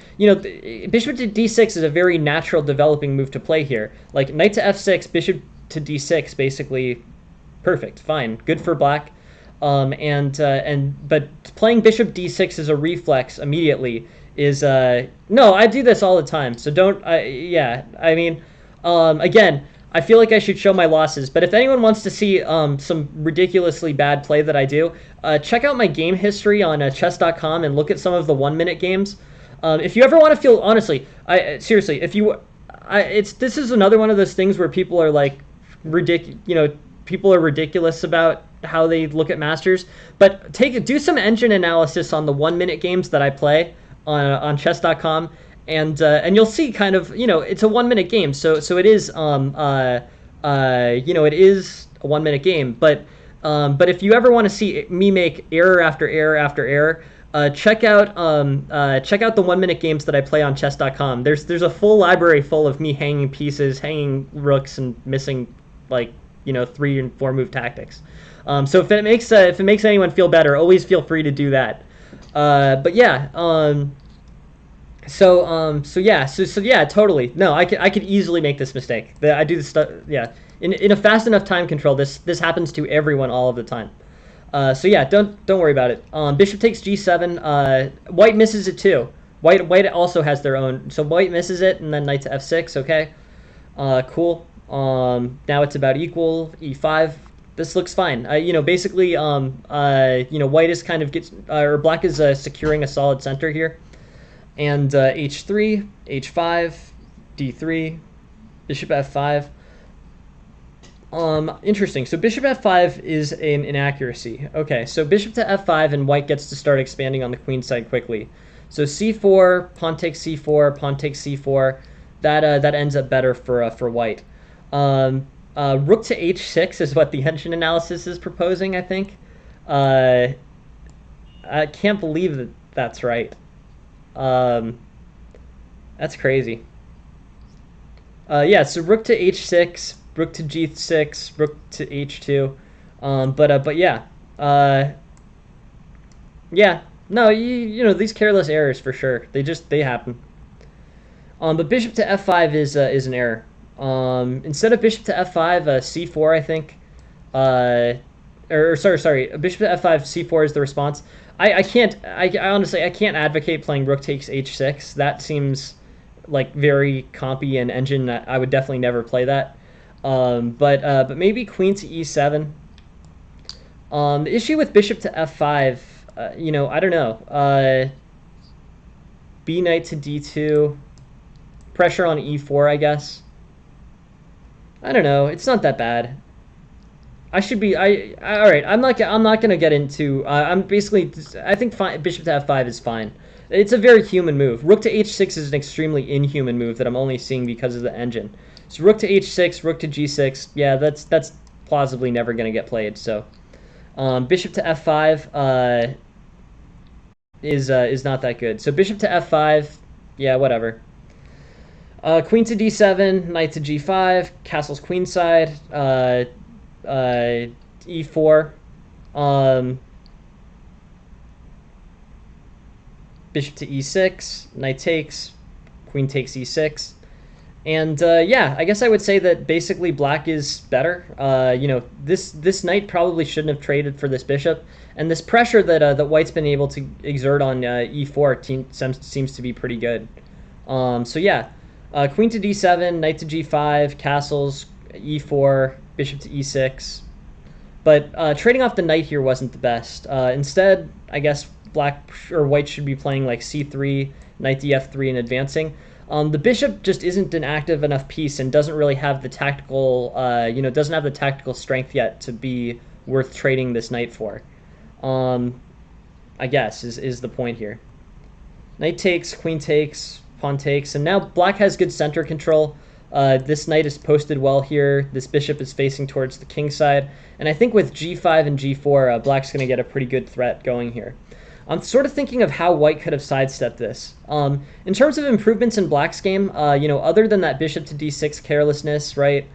A: bishop to d6 is a very natural developing move to play here. Like knight to f6, bishop to d6, basically perfect, fine, good for black. But playing bishop d6 as a reflex immediately is no, I do this all the time. So don't, yeah, I mean, again, I feel like I should show my losses, but if anyone wants to see some ridiculously bad play that I do, check out my game history on chess.com and look at some of the 1 minute games. If you ever want to feel, honestly, seriously, if you, this is another one of those things where people are like people are ridiculous about how they look at masters. But do some engine analysis on the 1 minute games that I play on chess.com, and you'll see kind of, it's a 1 minute game, so it is it is a 1 minute game. But if you ever want to see me make error after error after error, check out the 1 minute games that I play on chess.com. There's a full library full of me hanging pieces, hanging rooks, and missing like 3 and 4 move tactics. So if it makes anyone feel better, always feel free to do that. But yeah, so yeah, totally. No, I could easily make this mistake. I do this stuff. Yeah, in a fast enough time control, this happens to everyone all of the time. So yeah, don't worry about it. Bishop takes g7. White misses it too. White also has their own. So white misses it, and then knight to f6. Okay, cool. Now it's about equal. e5. This looks fine. Basically, white is kind of or black is securing a solid center here. And h3, h5, d3, bishop f5. Interesting. So bishop f5 is an inaccuracy. Okay, so bishop to f5, and white gets to start expanding on the queen side quickly. So c4, pawn takes c4, pawn takes c4. That ends up better for white. Rook to h6 is what the engine analysis is proposing, I think. I can't believe that that's right. That's crazy. Yeah, so rook to h6, rook to g6, rook to h2. But yeah. Yeah. No, these careless errors for sure. They happen. But bishop to f5 is an error. Instead of bishop to f5, c4, I think. Sorry, bishop to f5, c4 is the response. I honestly, I can't advocate playing rook takes h6. That seems like very compy and engine. I would definitely never play that. But maybe queen to e7. The issue with bishop to f5, I don't know. B knight to d2, pressure on e4, I guess. I don't know. It's not that bad. I should be. All right. I'm not gonna get into. I'm basically. I think bishop to f5 is fine. It's a very human move. Rook to h6 is an extremely inhuman move that I'm only seeing because of the engine. So rook to h6, rook to g6. Yeah, that's plausibly never gonna get played. So, bishop to f5 is not that good. So bishop to f5. Yeah, whatever. Queen to d7, knight to g5, castle's queenside, e4, bishop to e6, knight takes, queen takes e6, and yeah, I guess I would say that basically black is better. This knight probably shouldn't have traded for this bishop, and this pressure that white's been able to exert on e4 seems to be pretty good. So yeah. Queen to d7, knight to g5, castles, e4, bishop to e6. But trading off the knight here wasn't the best. Instead, I guess black or white should be playing like c3, knight df3, and advancing. The bishop just isn't an active enough piece and doesn't really have the tactical, doesn't have the tactical strength yet to be worth trading this knight for. I guess is the point here. Knight takes, queen takes, pawn takes, and now black has good center control. This knight is posted well here. This bishop is facing towards the king side. And I think with g5 and g4, black's going to get a pretty good threat going here. I'm sort of thinking of how white could have sidestepped this. In terms of improvements in black's game, other than that bishop to d6 carelessness, right?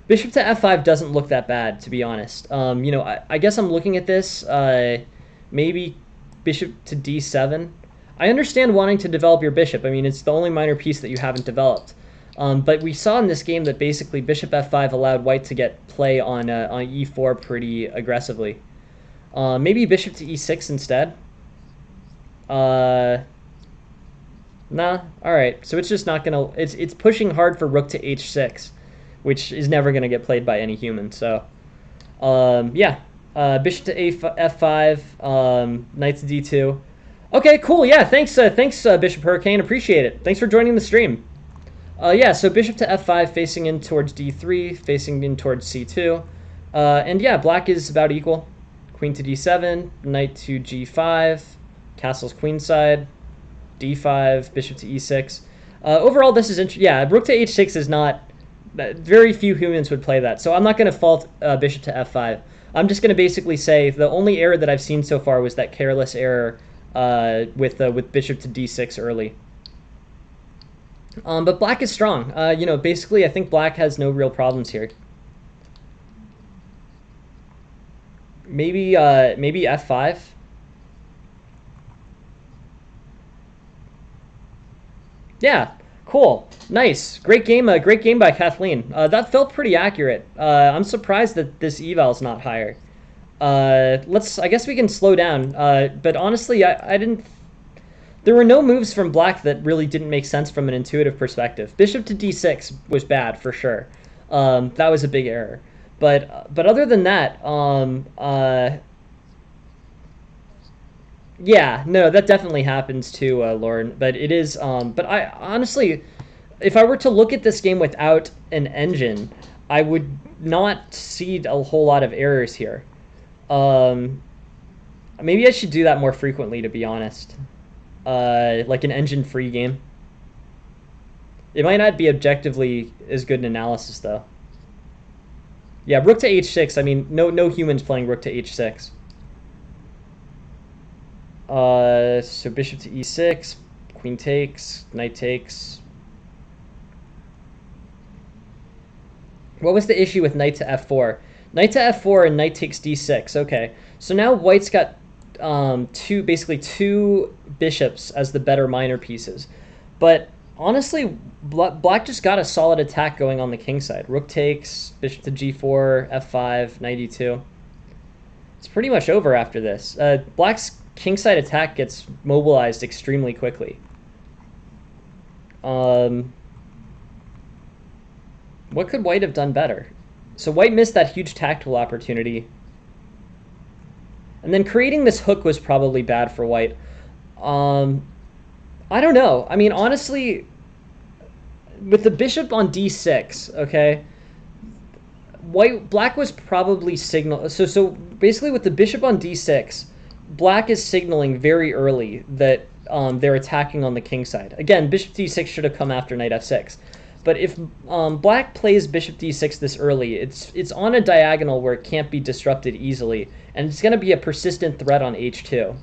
A: Bishop to f5 doesn't look that bad, to be honest. I guess I'm looking at this, maybe bishop to d7. I understand wanting to develop your bishop. I mean, it's the only minor piece that you haven't developed. But we saw in this game that basically bishop f5 allowed white to get play on e4 pretty aggressively. Maybe bishop to e6 instead. Nah. All right. So it's just not gonna. It's pushing hard for rook to h6, which is never gonna get played by any human. So, yeah. Bishop to f5. Knight to d2. Okay, cool. Yeah. Thanks. Bishop Hurricane. Appreciate it. Thanks for joining the stream. Yeah. So bishop to f5, facing in towards d3, facing in towards c2, and yeah, black is about equal. Queen to d7, knight to g5. Castle's queenside, d5, bishop to e6. Overall, this is interesting. Yeah, rook to h6 is not. Very few humans would play that, so I'm not going to fault bishop to f5. I'm just going to basically say the only error that I've seen so far was that careless error with bishop to d6 early. But black is strong. Basically, I think black has no real problems here. Maybe f5. Yeah, cool, nice, great game by Kathleen. That felt pretty accurate. I'm surprised that this eval is not higher. I guess we can slow down. But honestly, I didn't. There were no moves from black that really didn't make sense from an intuitive perspective. Bishop to d6 was bad for sure. That was a big error. But other than that, yeah, no, that definitely happens too, Lauren. But it is. But I honestly, if I were to look at this game without an engine, I would not see a whole lot of errors here. Maybe I should do that more frequently, to be honest. Like an engine-free game. It might not be objectively as good an analysis, though. Yeah, rook to h6. I mean, no humans playing rook to h6. So bishop to e6, queen takes, knight takes. What was the issue with knight to f4? Knight to f4 and knight takes d6. Okay, so now white's got basically two bishops as the better minor pieces. But honestly, black just got a solid attack going on the king side. Rook takes, bishop to g4, f5, knight e2. It's pretty much over after this. Black's kingside attack gets mobilized extremely quickly. What could white have done better? So white missed that huge tactical opportunity. And then creating this hook was probably bad for white. I don't know. I mean, honestly, with the bishop on d6, okay, black was probably signal. So basically with the bishop on d6, black is signaling very early that they're attacking on the king side. Again, bishop d6 should have come after knight f6. But if black plays bishop d6 this early, it's on a diagonal where it can't be disrupted easily, and it's going to be a persistent threat on h2.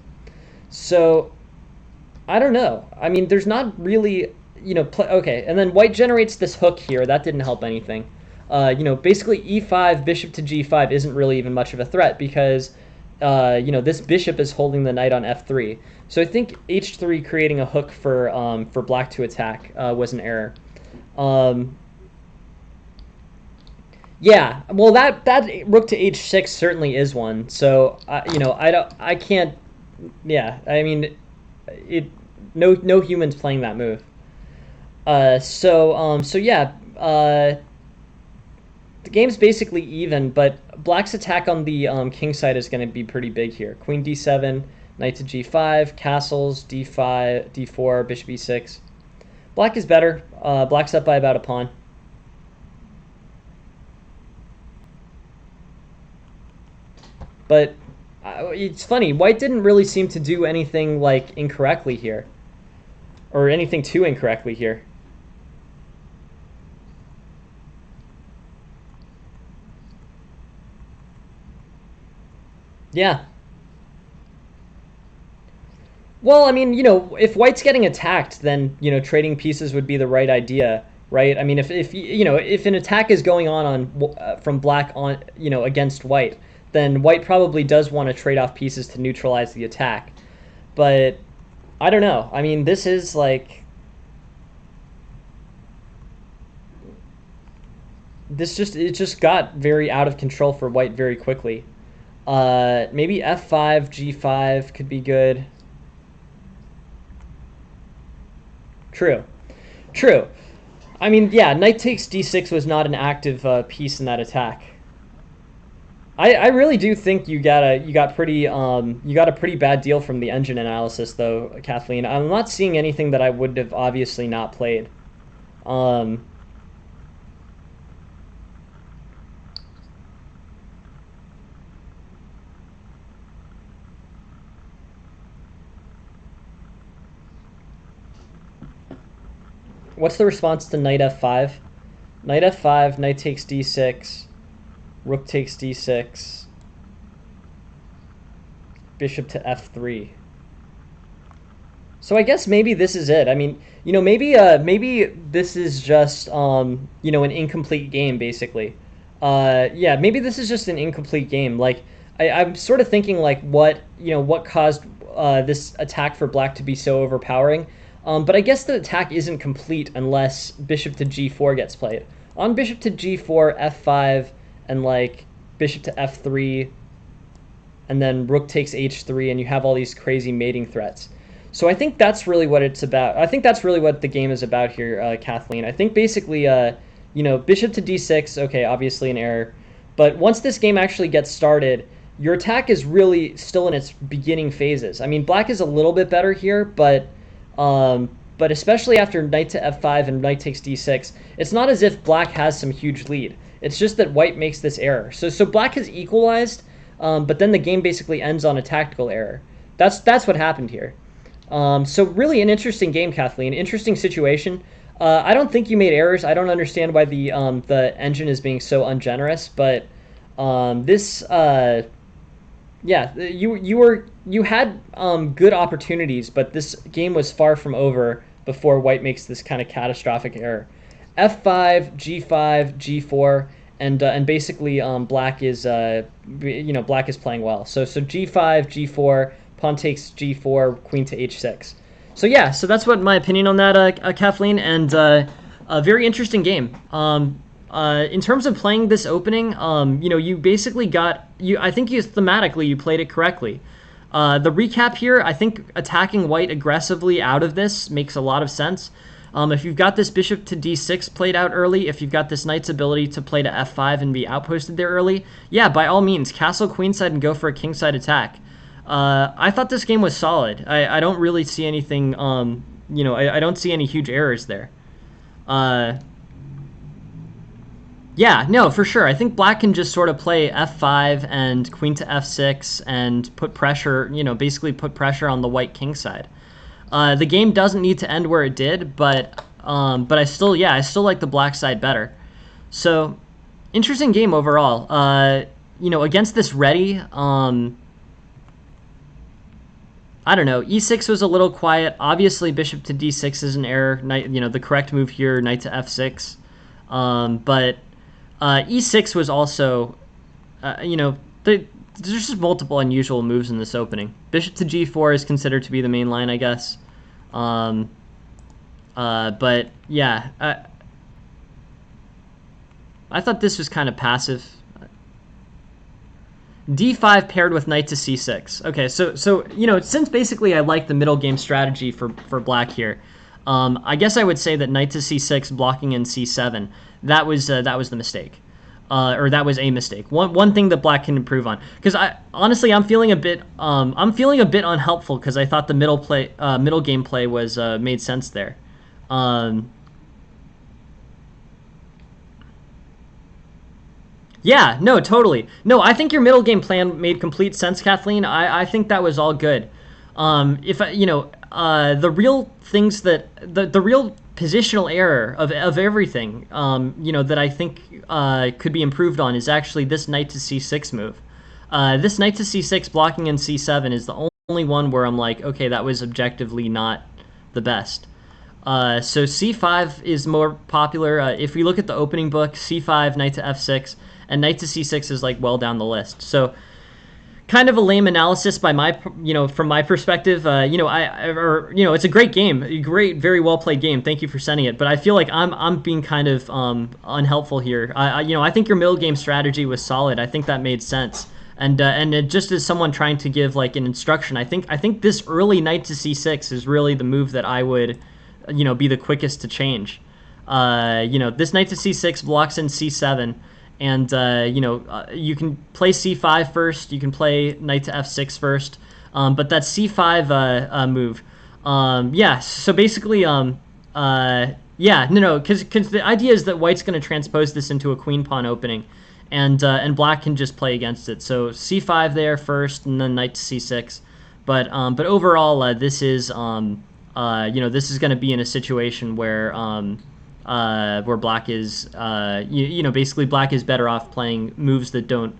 A: So, I don't know. I mean, there's not really, okay, and then white generates this hook here. That didn't help anything. Basically e5, bishop to g5 isn't really even much of a threat because, this bishop is holding the knight on f3. So I think h3 creating a hook for black to attack was an error. Yeah, well, that rook to h6 certainly is one. So I can't. Yeah, I mean, no humans playing that move. So yeah, the game's basically even, but black's attack on the king side is going to be pretty big here. Queen d7, knight to g5, castles, d5, d4, bishop e6. Black is better. Black's up by about a pawn. But it's funny, white didn't really seem to do anything like incorrectly here. Or anything too incorrectly here. Yeah. Well, I mean, if White's getting attacked, then trading pieces would be the right idea, right? I mean, if if an attack is going on from Black on against White, then White probably does want to trade off pieces to neutralize the attack. But I don't know. I mean, this is like it just got very out of control for White very quickly. Maybe f5, g5 could be good. True. True. I mean, yeah, knight takes d6 was not an active piece in that attack. I really do think you got a pretty bad deal from the engine analysis though, Kathleen. I'm not seeing anything that I would have obviously not played. Um, what's the response to knight f5? Knight f5, knight takes d6, rook takes d6, bishop to f3. So I guess maybe this is it. I mean, maybe this is just an incomplete game basically. Yeah, maybe this is just an incomplete game. Like I'm sort of thinking like what caused this attack for Black to be so overpowering. But I guess the attack isn't complete unless bishop to g4 gets played. On bishop to g4, f5, and like bishop to f3, and then rook takes h3, and you have all these crazy mating threats. So I think that's really what it's about. I think that's really what the game is about here, Kathleen. I think basically, bishop to d6, okay, obviously an error. But once this game actually gets started, your attack is really still in its beginning phases. I mean, Black is a little bit better here, but especially after knight to f5 and knight takes d6, it's not as if Black has some huge lead. It's just that White makes this error. So Black has equalized, but then the game basically ends on a tactical error. That's what happened here. So really an interesting game, Kathleen. Interesting situation. I don't think you made errors. I don't understand why the engine is being so ungenerous, but this yeah, you had good opportunities, but this game was far from over before White makes this kind of catastrophic error. F5, G5, G4, and basically Black is Black is playing well. So G5, G4, pawn takes G4, queen to H6. So yeah, so that's what my opinion on that, Kathleen, and a very interesting game. In terms of playing this opening, you basically I think thematically you played it correctly. The recap here, I think attacking White aggressively out of this makes a lot of sense. If you've got this bishop to d6 played out early, if you've got this knight's ability to play to f5 and be outposted there early, yeah, by all means, castle queenside and go for a kingside attack. I thought this game was solid. I don't really see anything, I don't see any huge errors there. Yeah, no, for sure. I think Black can just sort of play f5 and queen to f6 and put pressure, basically put pressure on the White king side. The game doesn't need to end where it did, but I still like the Black side better. So, interesting game overall. Against this ready, I don't know. E6 was a little quiet. Obviously, bishop to d6 is an error. Knight, the correct move here, knight to f6. But e6 was also, there's just multiple unusual moves in this opening. Bishop to g4 is considered to be the main line, I guess. But yeah, I thought this was kind of passive. d5 paired with knight to c6. Okay, so since basically I like the middle game strategy for Black here, I guess I would say that knight to c6 blocking in c7, that was the mistake, or that was a mistake. One thing that Black can improve on, because I'm feeling a bit unhelpful because I thought the middle game play was made sense there. Yeah, no, totally. No, I think your middle game plan made complete sense, Kathleen. I think that was all good. If the real things that the real positional error of everything, that I think could be improved on is actually this knight to c6 move. This knight to c6 blocking in c7 is the only one where I'm like, okay, that was objectively not the best. So c5 is more popular. If we look at the opening book, c5, knight to f6, and knight to c6 is like well down the list. So kind of a lame analysis by my, from my perspective. It's a great game, a great, very well played game. Thank you for sending it. But I feel like I'm being kind of unhelpful here. I think your middle game strategy was solid. I think that made sense. And just as someone trying to give like an instruction, I think this early knight to c6 is really the move that I would, be the quickest to change. This knight to c6 blocks in c7. And, you can play c5 first. You can play knight to f6 first. But that c5 move, so basically, because the idea is that white's going to transpose this into a queen pawn opening, and black can just play against it. So c5 there first, and then knight to c6. But overall, this is this is going to be in a situation where black is basically black is better off playing moves that don't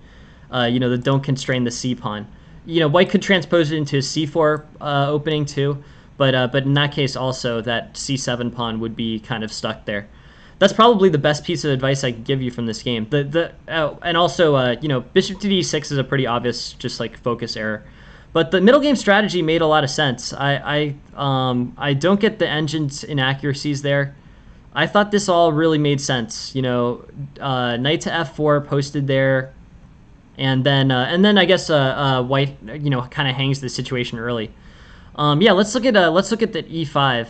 A: constrain the c pawn. White could transpose it into a c4 opening too, but in that case also that c7 pawn would be kind of stuck there. That's probably the best piece of advice I could give you from this game. And also bishop to d6 is a pretty obvious just like focus error. But the middle game strategy made a lot of sense. I don't get the engine's inaccuracies there. I thought this all really made sense. Knight to f4 posted there, and then I guess white kind of hangs the situation early. Let's look at the e5.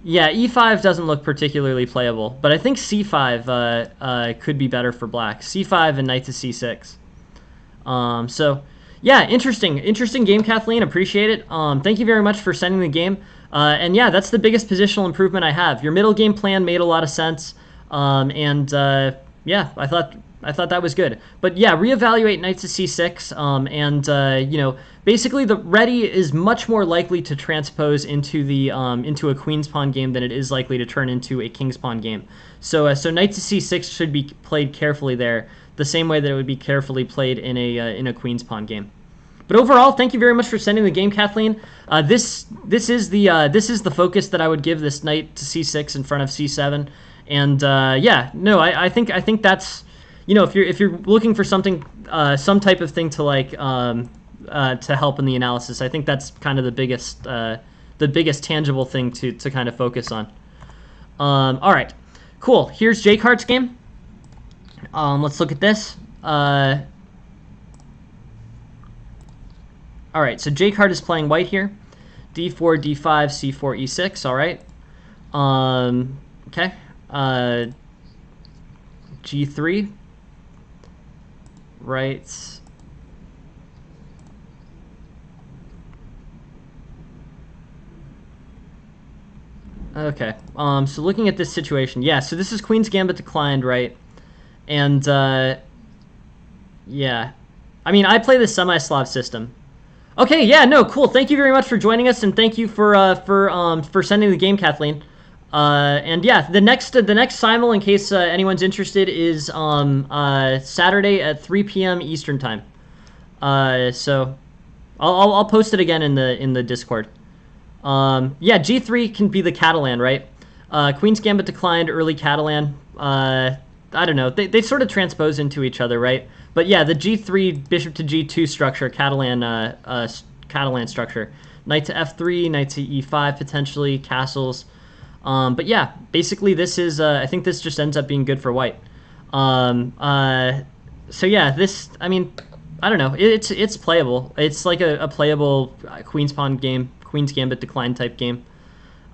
A: E5 doesn't look particularly playable, but I think c5 could be better for black. c5 and knight to c6. Interesting game, Kathleen. Appreciate it. Thank you very much for sending the game. That's the biggest positional improvement I have. Your middle game plan made a lot of sense. I thought that was good. But reevaluate knight to c6. Basically the ready is much more likely to transpose into the into a queen's pawn game than it is likely to turn into a king's pawn game. So knight to c6 should be played carefully there, the same way that it would be carefully played in a queen's pawn game. But overall, thank you very much for sending the game, Kathleen. This is the focus that I would give this knight to c6 in front of c7, and I think that's if you're looking for something some type of thing to like to help in the analysis, I think that's kind of the biggest tangible thing to kind of focus on. All right, cool. Here's J-Cart's game. Let's look at this. All right, so J-Cart is playing white here. D4, D5, C4, E6. All right. Okay. G3. Right. Okay. So looking at this situation, so this is Queen's Gambit declined, right? And I mean, I play the semi-Slav system. Okay, cool. Thank you very much for joining us, and thank you for sending the game, Kathleen. The next simul, in case anyone's interested, is Saturday at 3 p.m. Eastern time. So I'll post it again in the Discord. G3 can be the Catalan, right? Queen's Gambit declined, early Catalan. I don't know. They sort of transpose into each other, right? But the G3 bishop to G2 structure, Catalan structure. Knight to F3, knight to E5 potentially, castles. Basically this is I think this just ends up being good for white. This, I mean, I don't know. It's playable. It's like a playable Queen's Pawn game, Queen's Gambit decline type game.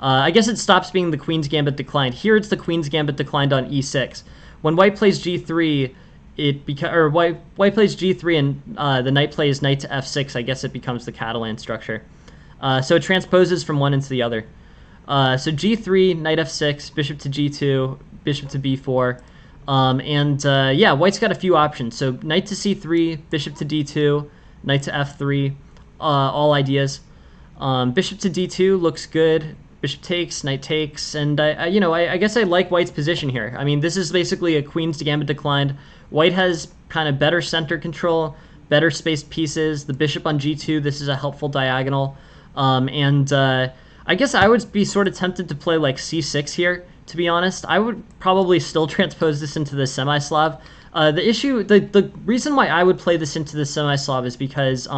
A: I guess it stops being the Queen's Gambit declined. Here it's the Queen's Gambit declined on E6. When white plays G3, white plays G3 and the knight plays knight to F6. I guess it becomes the Catalan structure. So it transposes from one into the other. So G3, knight F6, bishop to G2, bishop to B4. White's got a few options. So knight to C3, bishop to D2, knight to F3, all ideas. Bishop to D2 looks good. bishop takes, knight takes, and I guess I like white's position here. I mean, this is basically a queen's to gambit declined. White has kind of better center control, better spaced pieces. The bishop on g2, this is a helpful diagonal. I guess I would be sort of tempted to play like c6 here, to be honest. I would probably still transpose this into the semi-Slav. The reason why I would play this into the semi-Slav is because,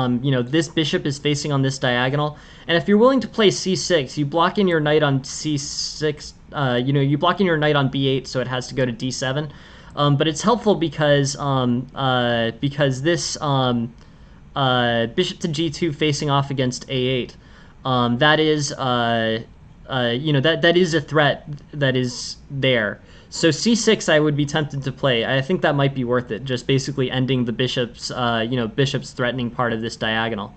A: this bishop is facing on this diagonal, and if you're willing to play c6, you block in your knight on c6, you block in your knight on b8, so it has to go to d7. But it's helpful because this bishop to g2 facing off against a8, that is that is a threat that is there. So c6 I would be tempted to play. I think that might be worth it, just basically ending the bishop's bishop's threatening part of this diagonal.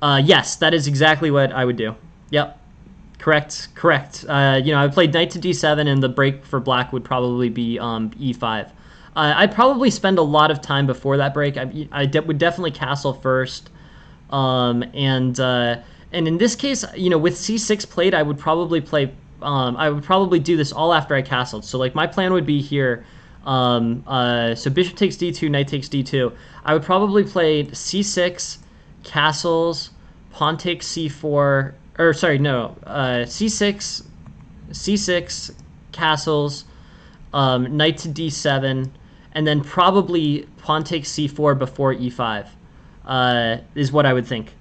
A: Yes, that is exactly what I would do. Yep. Correct. I played knight to d7, and the break for black would probably be e5. I'd probably spend a lot of time before that break. I would definitely castle first, and in this case, with c6 played, I would probably play. I would probably do this all after I castled. So like my plan would be here. So bishop takes d2, knight takes d2. I would probably play c6, castles, pawn takes c4. Or sorry, no, c6, castles, knight to d7, and then probably pawn takes c4 before e5, is what I would think.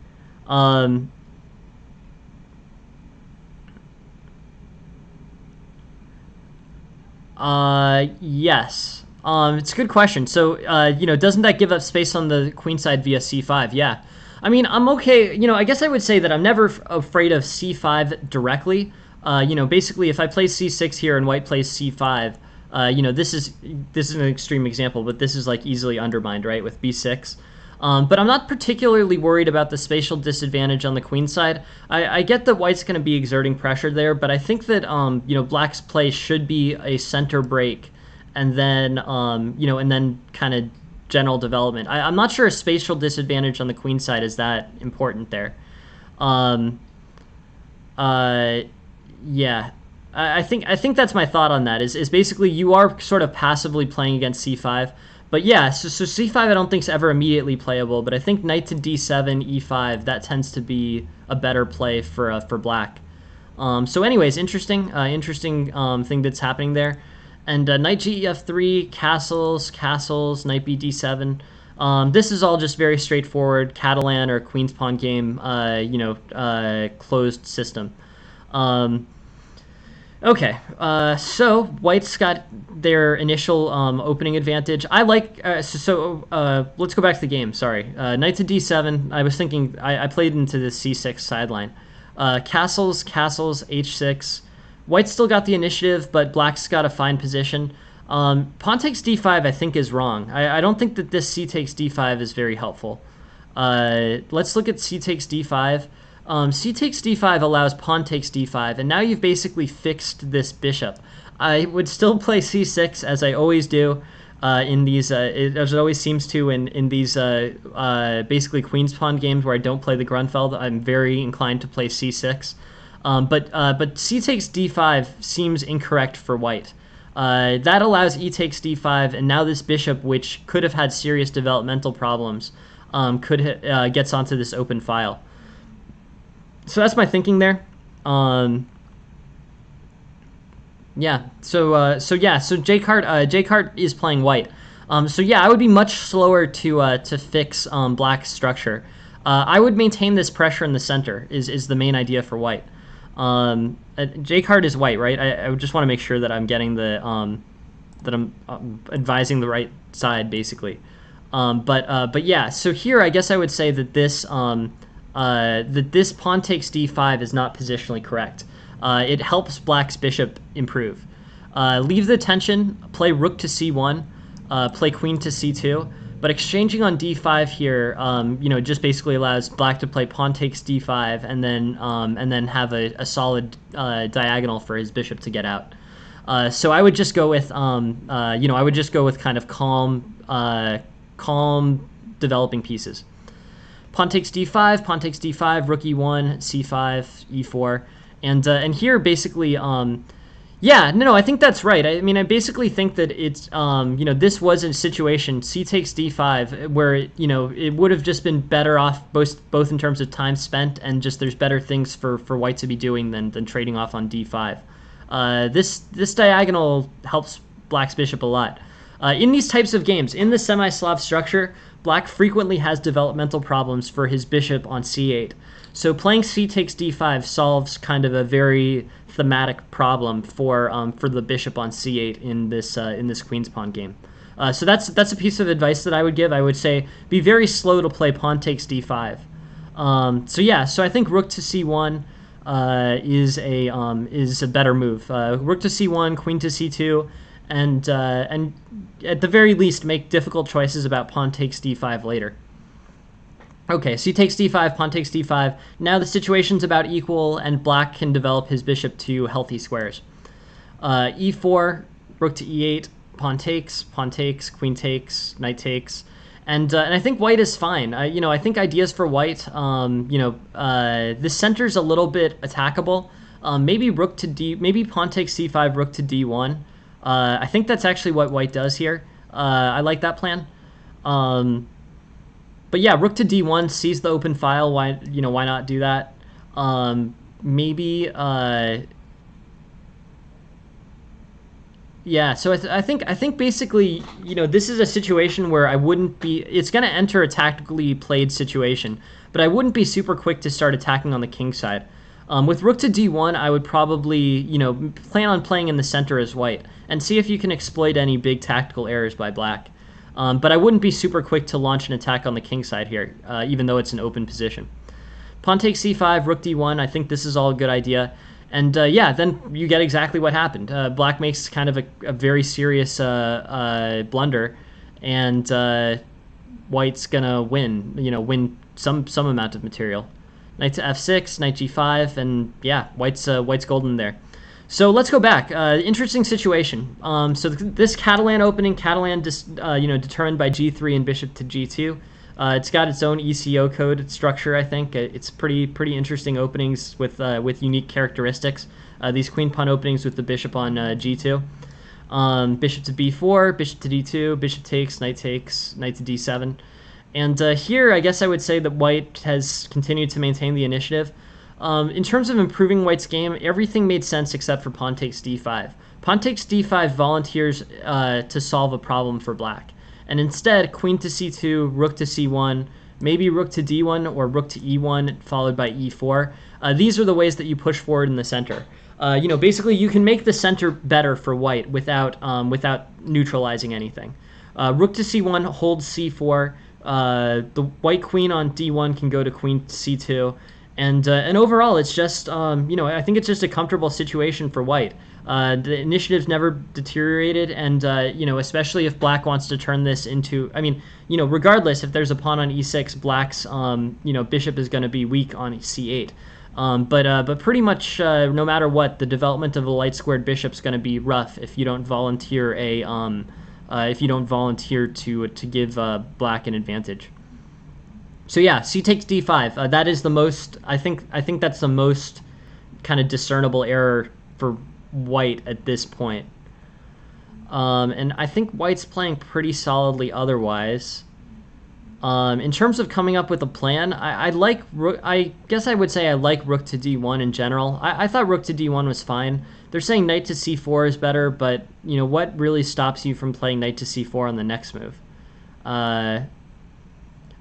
A: Yes. It's a good question. So, doesn't that give up space on the queen side via c5? Yeah. I mean, I'm okay. I guess I would say that I'm never afraid of c5 directly. Basically, if I play c6 here and white plays c5, this is an extreme example, but this is like easily undermined, right, with b6. But I'm not particularly worried about the spatial disadvantage on the queen side. I get that white's going to be exerting pressure there, but I think that black's play should be a center break, and then and then kind of general development. I'm not sure a spatial disadvantage on the queen side is that important there. Yeah. I think that's my thought on that. Is basically you are sort of passively playing against c5. But yeah, so c5 I don't think is ever immediately playable, but I think knight to d7, e5, that tends to be a better play for black. So anyways, interesting thing that's happening there. And knight gef3, castles, knight b d7. This is all just very straightforward Catalan or queen's pawn game, closed system. Okay, so white's got their initial opening advantage. I like let's go back to the game. Sorry, knight to d7. I was thinking I played into the c6 sideline. Castles, h6. White's still got the initiative, but black's got a fine position. Pawn takes d5 I think is wrong. I don't think that this c takes d5 is very helpful. Let's look at c takes d5. C takes d5 allows pawn takes d5, and now you've basically fixed this bishop. I would still play c6 as I always do in these, as it always seems to in these basically queen's pawn games where I don't play the Grunfeld. I'm very inclined to play c6, but c takes d5 seems incorrect for white. That allows e takes d5, and now this bishop, which could have had serious developmental problems, gets onto this open file. So that's my thinking there. Yeah. So J-Cart is playing white. So yeah, I would be much slower to fix black's structure. I would maintain this pressure in the center is the main idea for white. J-Cart is white, right? I would just want to make sure that I'm getting the that I'm advising the right side basically. But yeah. So here I guess I would say that this that this pawn takes d5 is not positionally correct. It helps black's bishop improve. Leave the tension, play rook to c1, play queen to c2, but exchanging on d5 here, just basically allows black to play pawn takes d5 and then have a solid diagonal for his bishop to get out. So I would just go with I would just go with kind of calm developing pieces. Pawn takes d5, rook e1, c5, e4. And here basically, yeah, no, I think that's right. I mean, I basically think that it's, this was a situation, c takes d5, where, it would have just been better off both in terms of time spent and just there's better things for white to be doing than trading off on d5. This diagonal helps black's bishop a lot. In these types of games, in the semi-Slav structure, black frequently has developmental problems for his bishop on c8. So playing c takes d5 solves kind of a very thematic problem for the bishop on c8 in this queen's pawn game. So that's a piece of advice that I would give. I would say be very slow to play pawn takes d5. So I think rook to c1 is a better move. Rook to c1, queen to c2, and at the very least make difficult choices about pawn takes d5 later. Okay, c takes d5, pawn takes d5. Now the situation's about equal, and black can develop his bishop to healthy squares. e4, rook to e8, pawn takes, queen takes, knight takes. And I think white is fine. I think ideas for white, this center's a little bit attackable. Maybe rook to maybe pawn takes c5, rook to d1. I think that's actually what white does here. I like that plan. But yeah, rook to d1 sees the open file. Why not do that? Maybe. Yeah. So I think basically, this is a situation where I wouldn't be. It's going to enter a tactically played situation, but I wouldn't be super quick to start attacking on the king side. With rook to d1, I would probably, plan on playing in the center as white and see if you can exploit any big tactical errors by black. But I wouldn't be super quick to launch an attack on the king side here, even though it's an open position. Pawn takes c5, rook d1. I think this is all a good idea. And then you get exactly what happened. Black makes kind of a very serious blunder, and white's gonna win some amount of material. Knight to f6, knight g5, and yeah, white's golden there. So let's go back. Interesting situation. So this Catalan opening, determined by g3 and bishop to g2. It's got its own ECO code structure. I think it's pretty interesting openings with unique characteristics. These queen pawn openings with the bishop on g2, bishop to b4, bishop to d2, bishop takes, knight to d7. And here, I guess I would say that white has continued to maintain the initiative. In terms of improving white's game, everything made sense except for pawn takes d5. Pawn takes d5 volunteers to solve a problem for black. And instead, queen to c2, rook to c1, maybe rook to d1 or rook to e1, followed by e4. These are the ways that you push forward in the center. Basically, you can make the center better for white without neutralizing anything. Rook to c1 holds c4. The white queen on d1 can go to queen c2. And overall, it's just, I think it's just a comfortable situation for white. The initiative's never deteriorated, and, especially if black wants to turn this into, regardless, if there's a pawn on e6, black's, bishop is going to be weak on c8. But pretty much, no matter what, the development of a light squared bishop's going to be rough if you don't volunteer to give black an advantage. So yeah, c takes d5. That is the most. I think that's the most kind of discernible error for white at this point. And I think white's playing pretty solidly otherwise. In terms of coming up with a plan, I guess I would say I like rook to d1 in general. I thought rook to d1 was fine. They're saying knight to c4 is better, but what really stops you from playing knight to c4 on the next move?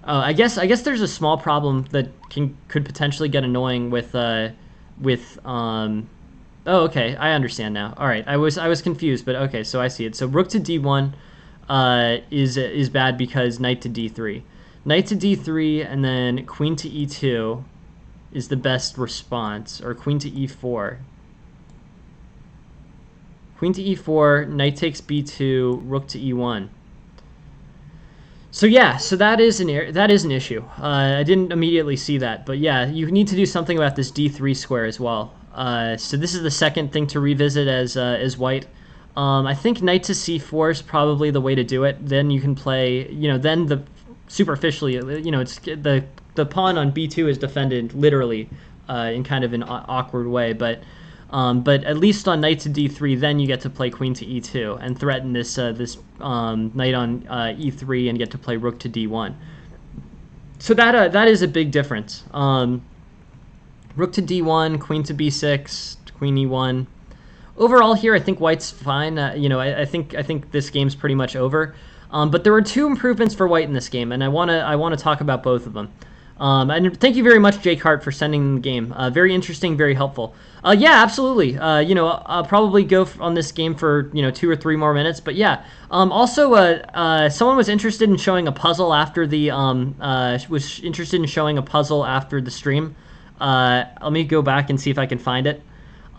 A: I guess there's a small problem that could potentially get annoying with. Oh, okay, I understand now. All right, I was confused, but okay, so I see it. So rook to d1 is bad because knight to d3, knight to d3, and then queen to e2 is the best response, or queen to e4. Queen to e4, knight takes b2, rook to e1. So yeah, so that is an issue. I didn't immediately see that, but yeah, you need to do something about this d3 square as well. So this is the second thing to revisit as white. I think knight to c4 is probably the way to do it. Then you can play, then superficially, it's the pawn on b2 is defended literally in kind of an awkward way, but at least on knight to d3, then you get to play queen to e2 and threaten this knight on e3 and get to play rook to d1. So that is a big difference. Rook to d1, queen to b6, queen e1. Overall here, I think white's fine. I think this game's pretty much over. But there were two improvements for white in this game, and I wanna talk about both of them. And thank you very much, Jake Hart, for sending the game. Very interesting, very helpful. Yeah, absolutely. I'll probably go on this game for 2 or 3 more minutes. But yeah. Also, someone was interested in showing a puzzle after the stream. Let me go back and see if I can find it.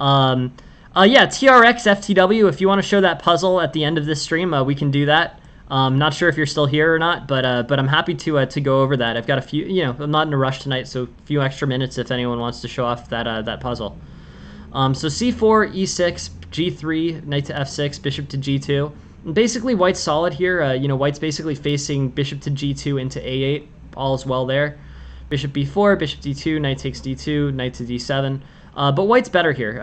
A: Yeah, TRX FTW. If you want to show that puzzle at the end of this stream, we can do that. Not sure if you're still here or not, but I'm happy to go over that. I've got a few, I'm not in a rush tonight, so a few extra minutes if anyone wants to show off that puzzle. So c4, e6, g3, knight to f6, bishop to g2. And basically, white's solid here. White's basically facing bishop to g2 into a8. All is well there. Bishop b4, bishop d2, knight takes d2, knight to d7. But white's better here.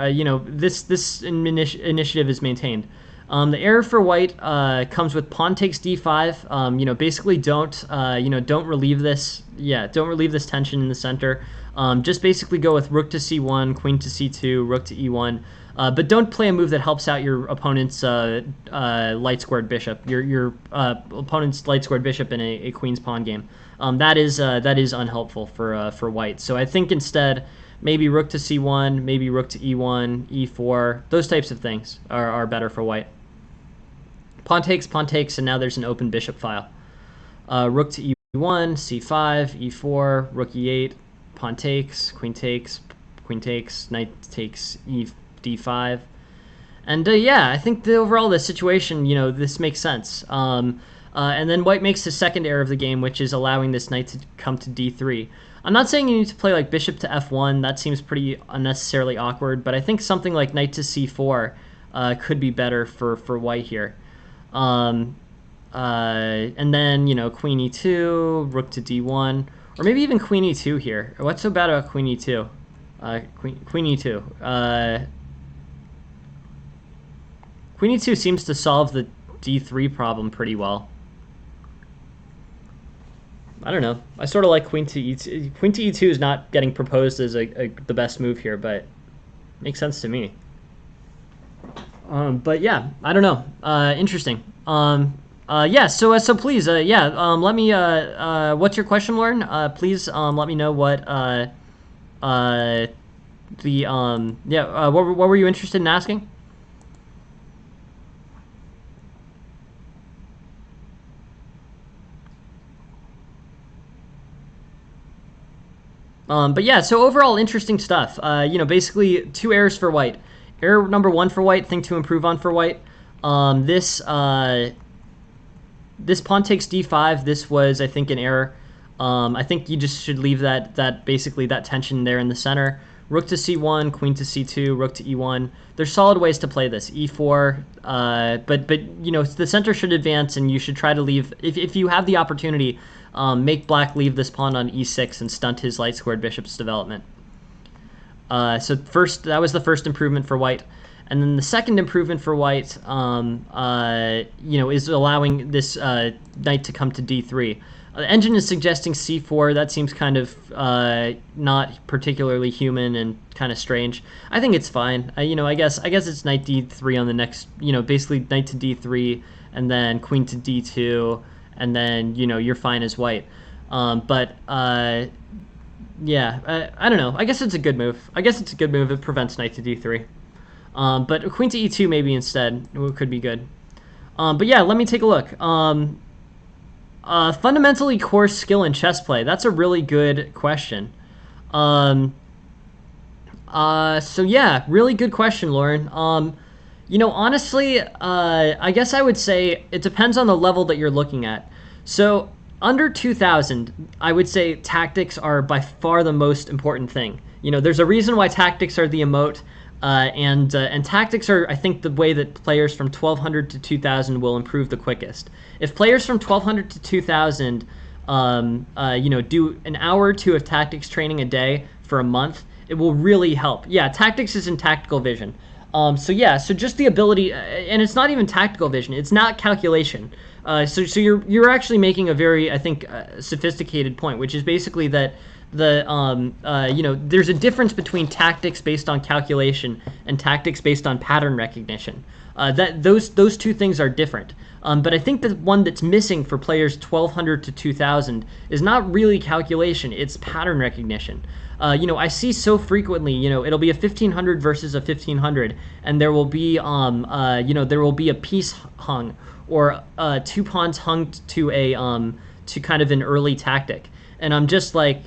A: This initiative is maintained. The error for white comes with pawn takes d5. Basically don't relieve this. Yeah, don't relieve this tension in the center. Just basically go with rook to c1, queen to c2, rook to e1. But don't play a move that helps out your opponent's light squared bishop. Your opponent's light squared bishop in a queen's pawn game. That is unhelpful for white. So I think instead maybe rook to c1, maybe rook to e1, e4. Those types of things are better for white. Pawn takes, and now there's an open bishop file. Rook to e1, c5, e4, rook e8, pawn takes, queen takes, knight takes d5. And yeah, I think overall the situation, this makes sense. And then white makes the second error of the game, which is allowing this knight to come to d3. I'm not saying you need to play like bishop to f1. That seems pretty unnecessarily awkward, but I think something like knight to c4 could be better for white here. And then, queen e2, rook to d1, or maybe even queen e2 here. What's so bad about queen e2? Queen e2. Queen e2 seems to solve the d3 problem pretty well. I don't know. I sort of like queen to e2. Queen to e2 is not getting proposed as the best move here, but it makes sense to me. But yeah, I don't know. Interesting. Yeah. So please, let me. What's your question, Lauren? Please, let me know what. What were you interested in asking? But yeah, so overall interesting stuff. Basically 2 errors for white. Error number 1 for white, thing to improve on for white. This pawn takes d5. This was, I think, an error. I think you just should leave that basically that tension there in the center. Rook to c1, queen to c2, rook to e1. There's solid ways to play this. e4, but the center should advance, and you should try to leave if you have the opportunity. Make black leave this pawn on e6 and stunt his light squared bishop's development. So first, that was the first improvement for white. And then the second improvement for white, is allowing this knight to come to d3. The engine is suggesting c4. That seems kind of not particularly human and kind of strange. I think it's fine. I guess it's knight d3 on the next, basically knight to d3 and then queen to d2, and then you're fine as white. Yeah, I don't know. I guess it's a good move. It prevents knight to d3. But queen to e2 maybe instead could be good. But yeah, let me take a look. Fundamentally core skill in chess play. That's a really good question. So yeah, really good question, Lauren. Honestly, I guess I would say it depends on the level that you're looking at. So under 2000, I would say tactics are by far the most important thing. There's a reason why tactics are the emote. And tactics are, I think, the way that players from 1200 to 2000 will improve the quickest. If players from 1200 to 2000, do an hour or two of tactics training a day for a month, it will really help. Yeah, tactics is in tactical vision. So yeah, so just the ability, and it's not even tactical vision. It's not calculation. So you're actually making a very, I think, sophisticated point, which is basically that there's a difference between tactics based on calculation and tactics based on pattern recognition. That those two things are different. But I think the one that's missing for players 1200 to 2000 is not really calculation; it's pattern recognition. I see so frequently, it'll be a 1500 versus a 1500, and there will be, there will be a piece hung or two pawns hung to to kind of an early tactic, and I'm just like,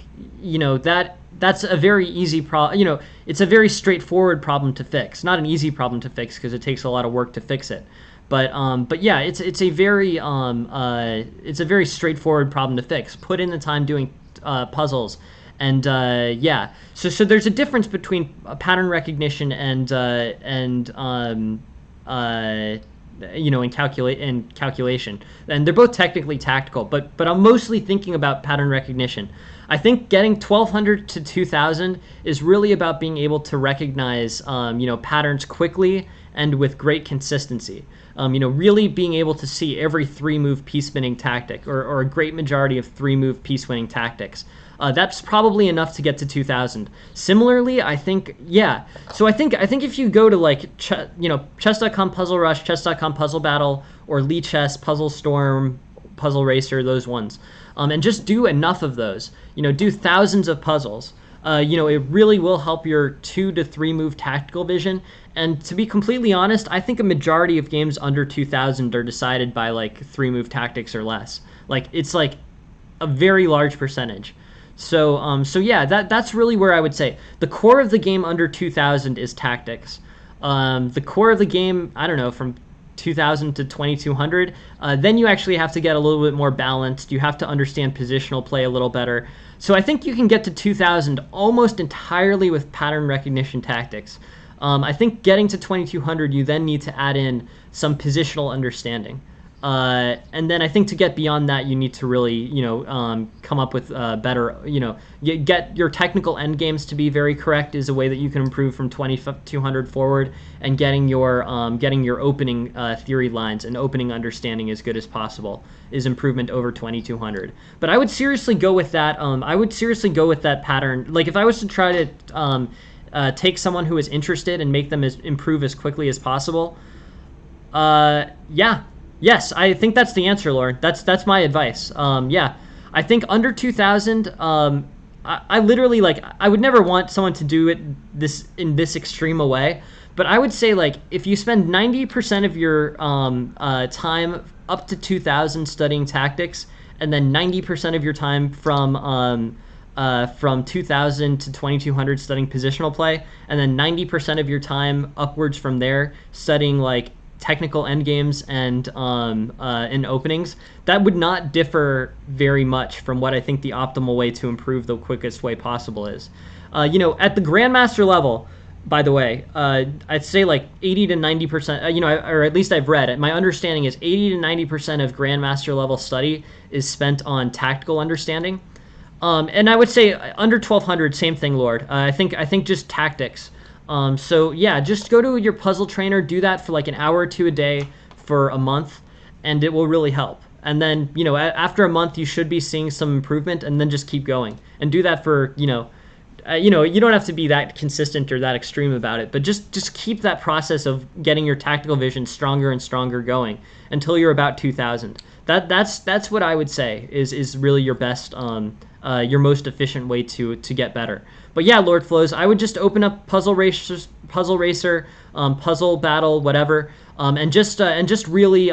A: that's a very easy problem. It's a very straightforward problem to fix. Not an easy problem to fix because it takes a lot of work to fix it. But yeah, it's a very straightforward problem to fix. Put in the time doing puzzles, and yeah. So there's a difference between pattern recognition and in calculation, and they're both technically tactical. But I'm mostly thinking about pattern recognition. I think getting 1200 to 2000 is really about being able to recognize patterns quickly and with great consistency. Really being able to see every 3-move piece spinning tactic or a great majority of 3-move piece winning tactics. That's probably enough to get to 2000. Similarly, I think, yeah. So I think if you go to like chess.com Puzzle Rush, chess.com Puzzle Battle, or Lee Chess, Puzzle Storm, Puzzle Racer, those ones, and just do enough of those. Do thousands of puzzles. It really will help your 2 to 3 move tactical vision. And to be completely honest, I think a majority of games under 2000 are decided by like 3-move tactics or less. Like it's like a very large percentage. So yeah, that's really where I would say the core of the game under 2000 is tactics. The core of the game, I don't know, from 2000 to 2200, then you actually have to get a little bit more balanced. You have to understand positional play a little better. So I think you can get to 2000 almost entirely with pattern recognition tactics. I think getting to 2200, you then need to add in some positional understanding. And then I think to get beyond that, you need to really, come up with better, get your technical end games to be very correct is a way that you can improve from 2200 forward, and getting your opening theory lines and opening understanding as good as possible is improvement over 2200. But I would seriously go with that. I would seriously go with that pattern. Like if I was to try to take someone who is interested and make them improve as quickly as possible, yeah. Yes, I think that's the answer, Lauren. That's my advice. Yeah, I think under 2000, I literally I would never want someone to do it in this extreme a way, but I would say if you spend 90% of your time up to 2000 studying tactics, and then 90% of your time from 2000 to 2200 studying positional play, and then 90% of your time upwards from there studying technical endgames and openings, that would not differ very much from what I think the optimal way to improve the quickest way possible is. At the grandmaster level, by the way, I'd say 80 to 90%, or at least I've read it. My understanding is 80 to 90% of grandmaster level study is spent on tactical understanding. And I would say under 1200, same thing, Lord. I think just tactics. So yeah, just go to your puzzle trainer, do that for an hour or two a day for a month, and it will really help. And then, after a month, you should be seeing some improvement, and then just keep going and do that for, you don't have to be that consistent or that extreme about it, but just keep that process of getting your tactical vision stronger and stronger going until you're about 2000. That's what I would say is really your best, your most efficient way to get better. But yeah, Lord Flows, I would just open up Puzzle Racer, Puzzle Battle, whatever, and just really,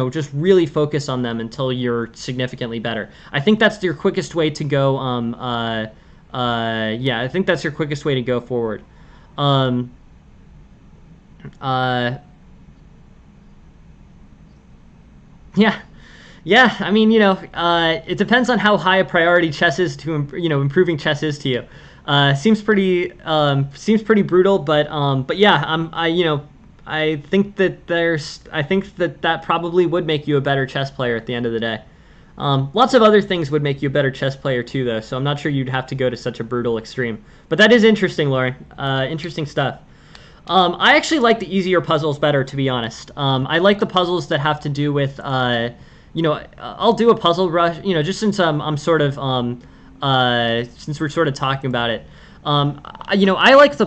A: just really focus on them until you're significantly better. I think that's your quickest way to go. Yeah, I think that's your quickest way to go forward. Yeah. Yeah, I mean, it depends on how high a priority chess is to, improving chess is to you. Seems pretty brutal, but yeah, I think that that probably would make you a better chess player at the end of the day. Lots of other things would make you a better chess player too, though. So I'm not sure you'd have to go to such a brutal extreme. But that is interesting, Lauren. Interesting stuff. I actually like the easier puzzles better, to be honest. I like the puzzles that have to do with, I'll do a puzzle rush, just since I'm sort of, since we're sort of talking about it. I like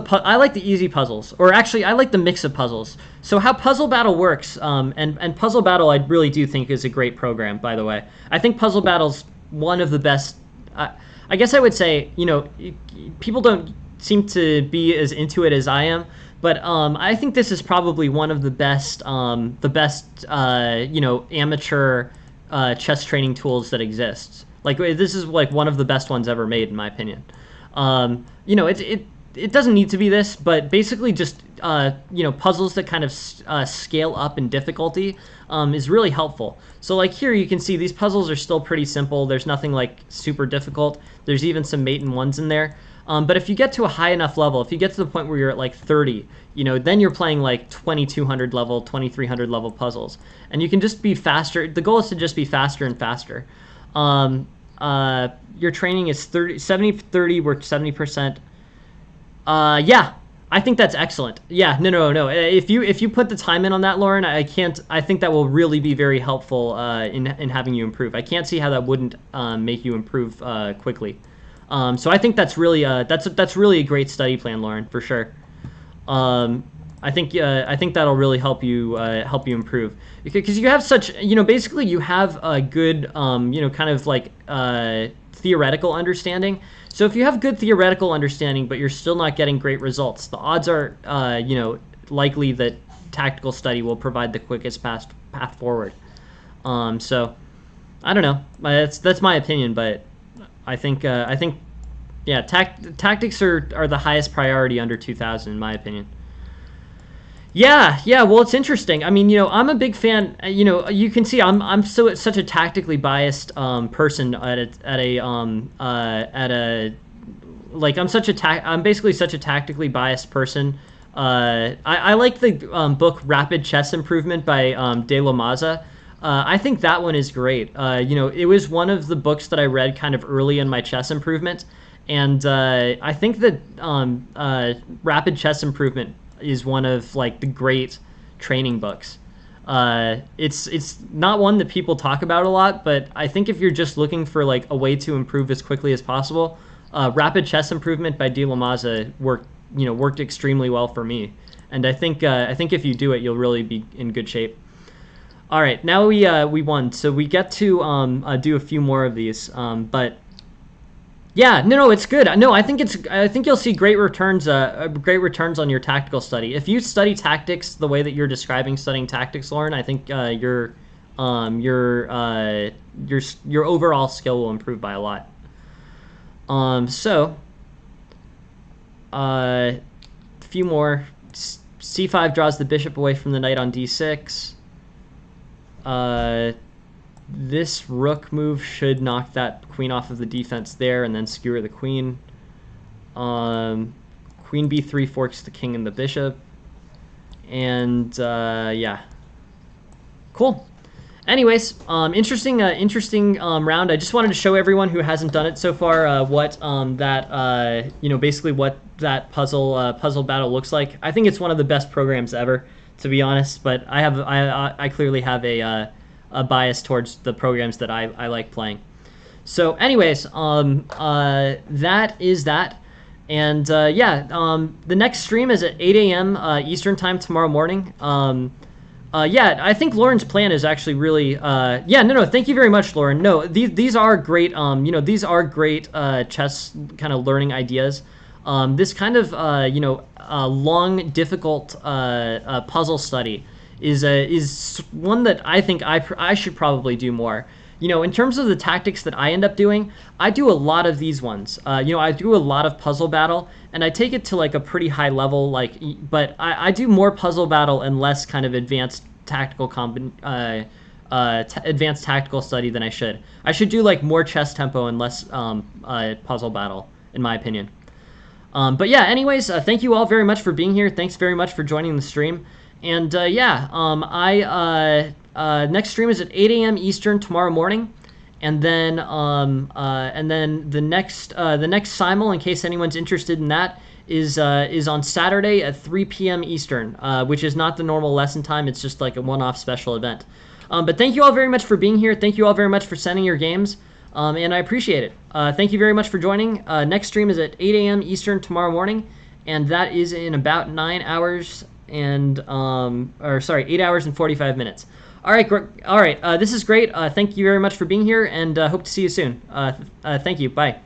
A: the easy puzzles, or actually, I like the mix of puzzles. So how Puzzle Battle works, and Puzzle Battle, I really do think is a great program. By the way, I think Puzzle Battle's one of the best. I guess I would say, people don't seem to be as into it as I am, but I think this is probably one of the best, amateur chess training tools that exists. Like, this is like one of the best ones ever made, in my opinion. It doesn't need to be this, but basically just puzzles that kind of scale up in difficulty is really helpful. So like here you can see these puzzles are still pretty simple. There's nothing like super difficult. There's even some mate and ones in there. But if you get to a high enough level, if you get to the point where you're at like 30, then you're playing like 2200 level, 2300 level puzzles, and you can just be faster. The goal is to just be faster and faster. Your training is 70-30, work 70%. Yeah, I think that's excellent. Yeah, no. If you put the time in on that, Lauren, I think that will really be very helpful in having you improve. I can't see how that wouldn't make you improve quickly. So I think that's really a great study plan, Lauren, for sure. I think that'll really help you improve, because you have such, basically you have a good kind of like theoretical understanding. So if you have good theoretical understanding but you're still not getting great results, the odds are likely that tactical study will provide the quickest path forward. So I don't know, that's my opinion, but I think yeah, tactics are the highest priority under 2000, in my opinion. Yeah. Well, it's interesting. I mean, I'm a big fan. You can see I'm such a tactically biased person I'm basically such a tactically biased person. I like the book Rapid Chess Improvement by De La Maza. I think that one is great. It was one of the books that I read kind of early in my chess improvement, and I think that Rapid Chess Improvement is one of like the great training books. It's not one that people talk about a lot, but I think if you're just looking for like a way to improve as quickly as possible, Rapid Chess Improvement by De La Maza worked extremely well for me, and I think if you do it, you'll really be in good shape. All right, now we won, so we get to do a few more of these, but. Yeah, no, it's good. No, I think you'll see great returns on your tactical study. If you study tactics the way that you're describing studying tactics, Lauren, I think your overall skill will improve by a lot. A few more. C5 draws the bishop away from the knight on d6. This rook move should knock that queen off of the defense there and then skewer the queen. Queen b3 forks the king and the bishop. And yeah. Cool. Anyways, interesting round. I just wanted to show everyone who hasn't done it so far what basically what that puzzle battle looks like. I think it's one of the best programs ever, to be honest. But I clearly have a bias towards the programs that I like playing. So anyways, that is that. And the next stream is at 8 a.m. Eastern time tomorrow morning. I think Lauren's plan is actually really thank you very much, Lauren. No, these are great these are great chess kind of learning ideas. This kind of long, difficult puzzle study is one that I think I should probably do more. In terms of the tactics that I end up doing, I do a lot of these ones. I do a lot of Puzzle Battle, and I take it to like a pretty high level. But I do more Puzzle Battle and less kind of advanced tactical advanced tactical study than I should. I should do like more chess tempo and less Puzzle Battle, in my opinion. But yeah, anyways, thank you all very much for being here. Thanks very much for joining the stream. And next stream is at 8 a.m. Eastern tomorrow morning. And then the next simul, in case anyone's interested in that, is on Saturday at 3 p.m. Eastern, which is not the normal lesson time. It's just like a one-off special event. But thank you all very much for being here. Thank you all very much for sending your games, and I appreciate it. Thank you very much for joining. Next stream is at 8 a.m. Eastern tomorrow morning, and that is in about 9 hours and or sorry, 8 hours and 45 minutes. All right, all right. This is great. Thank you very much for being here, and hope to see you soon. Thank you. Bye.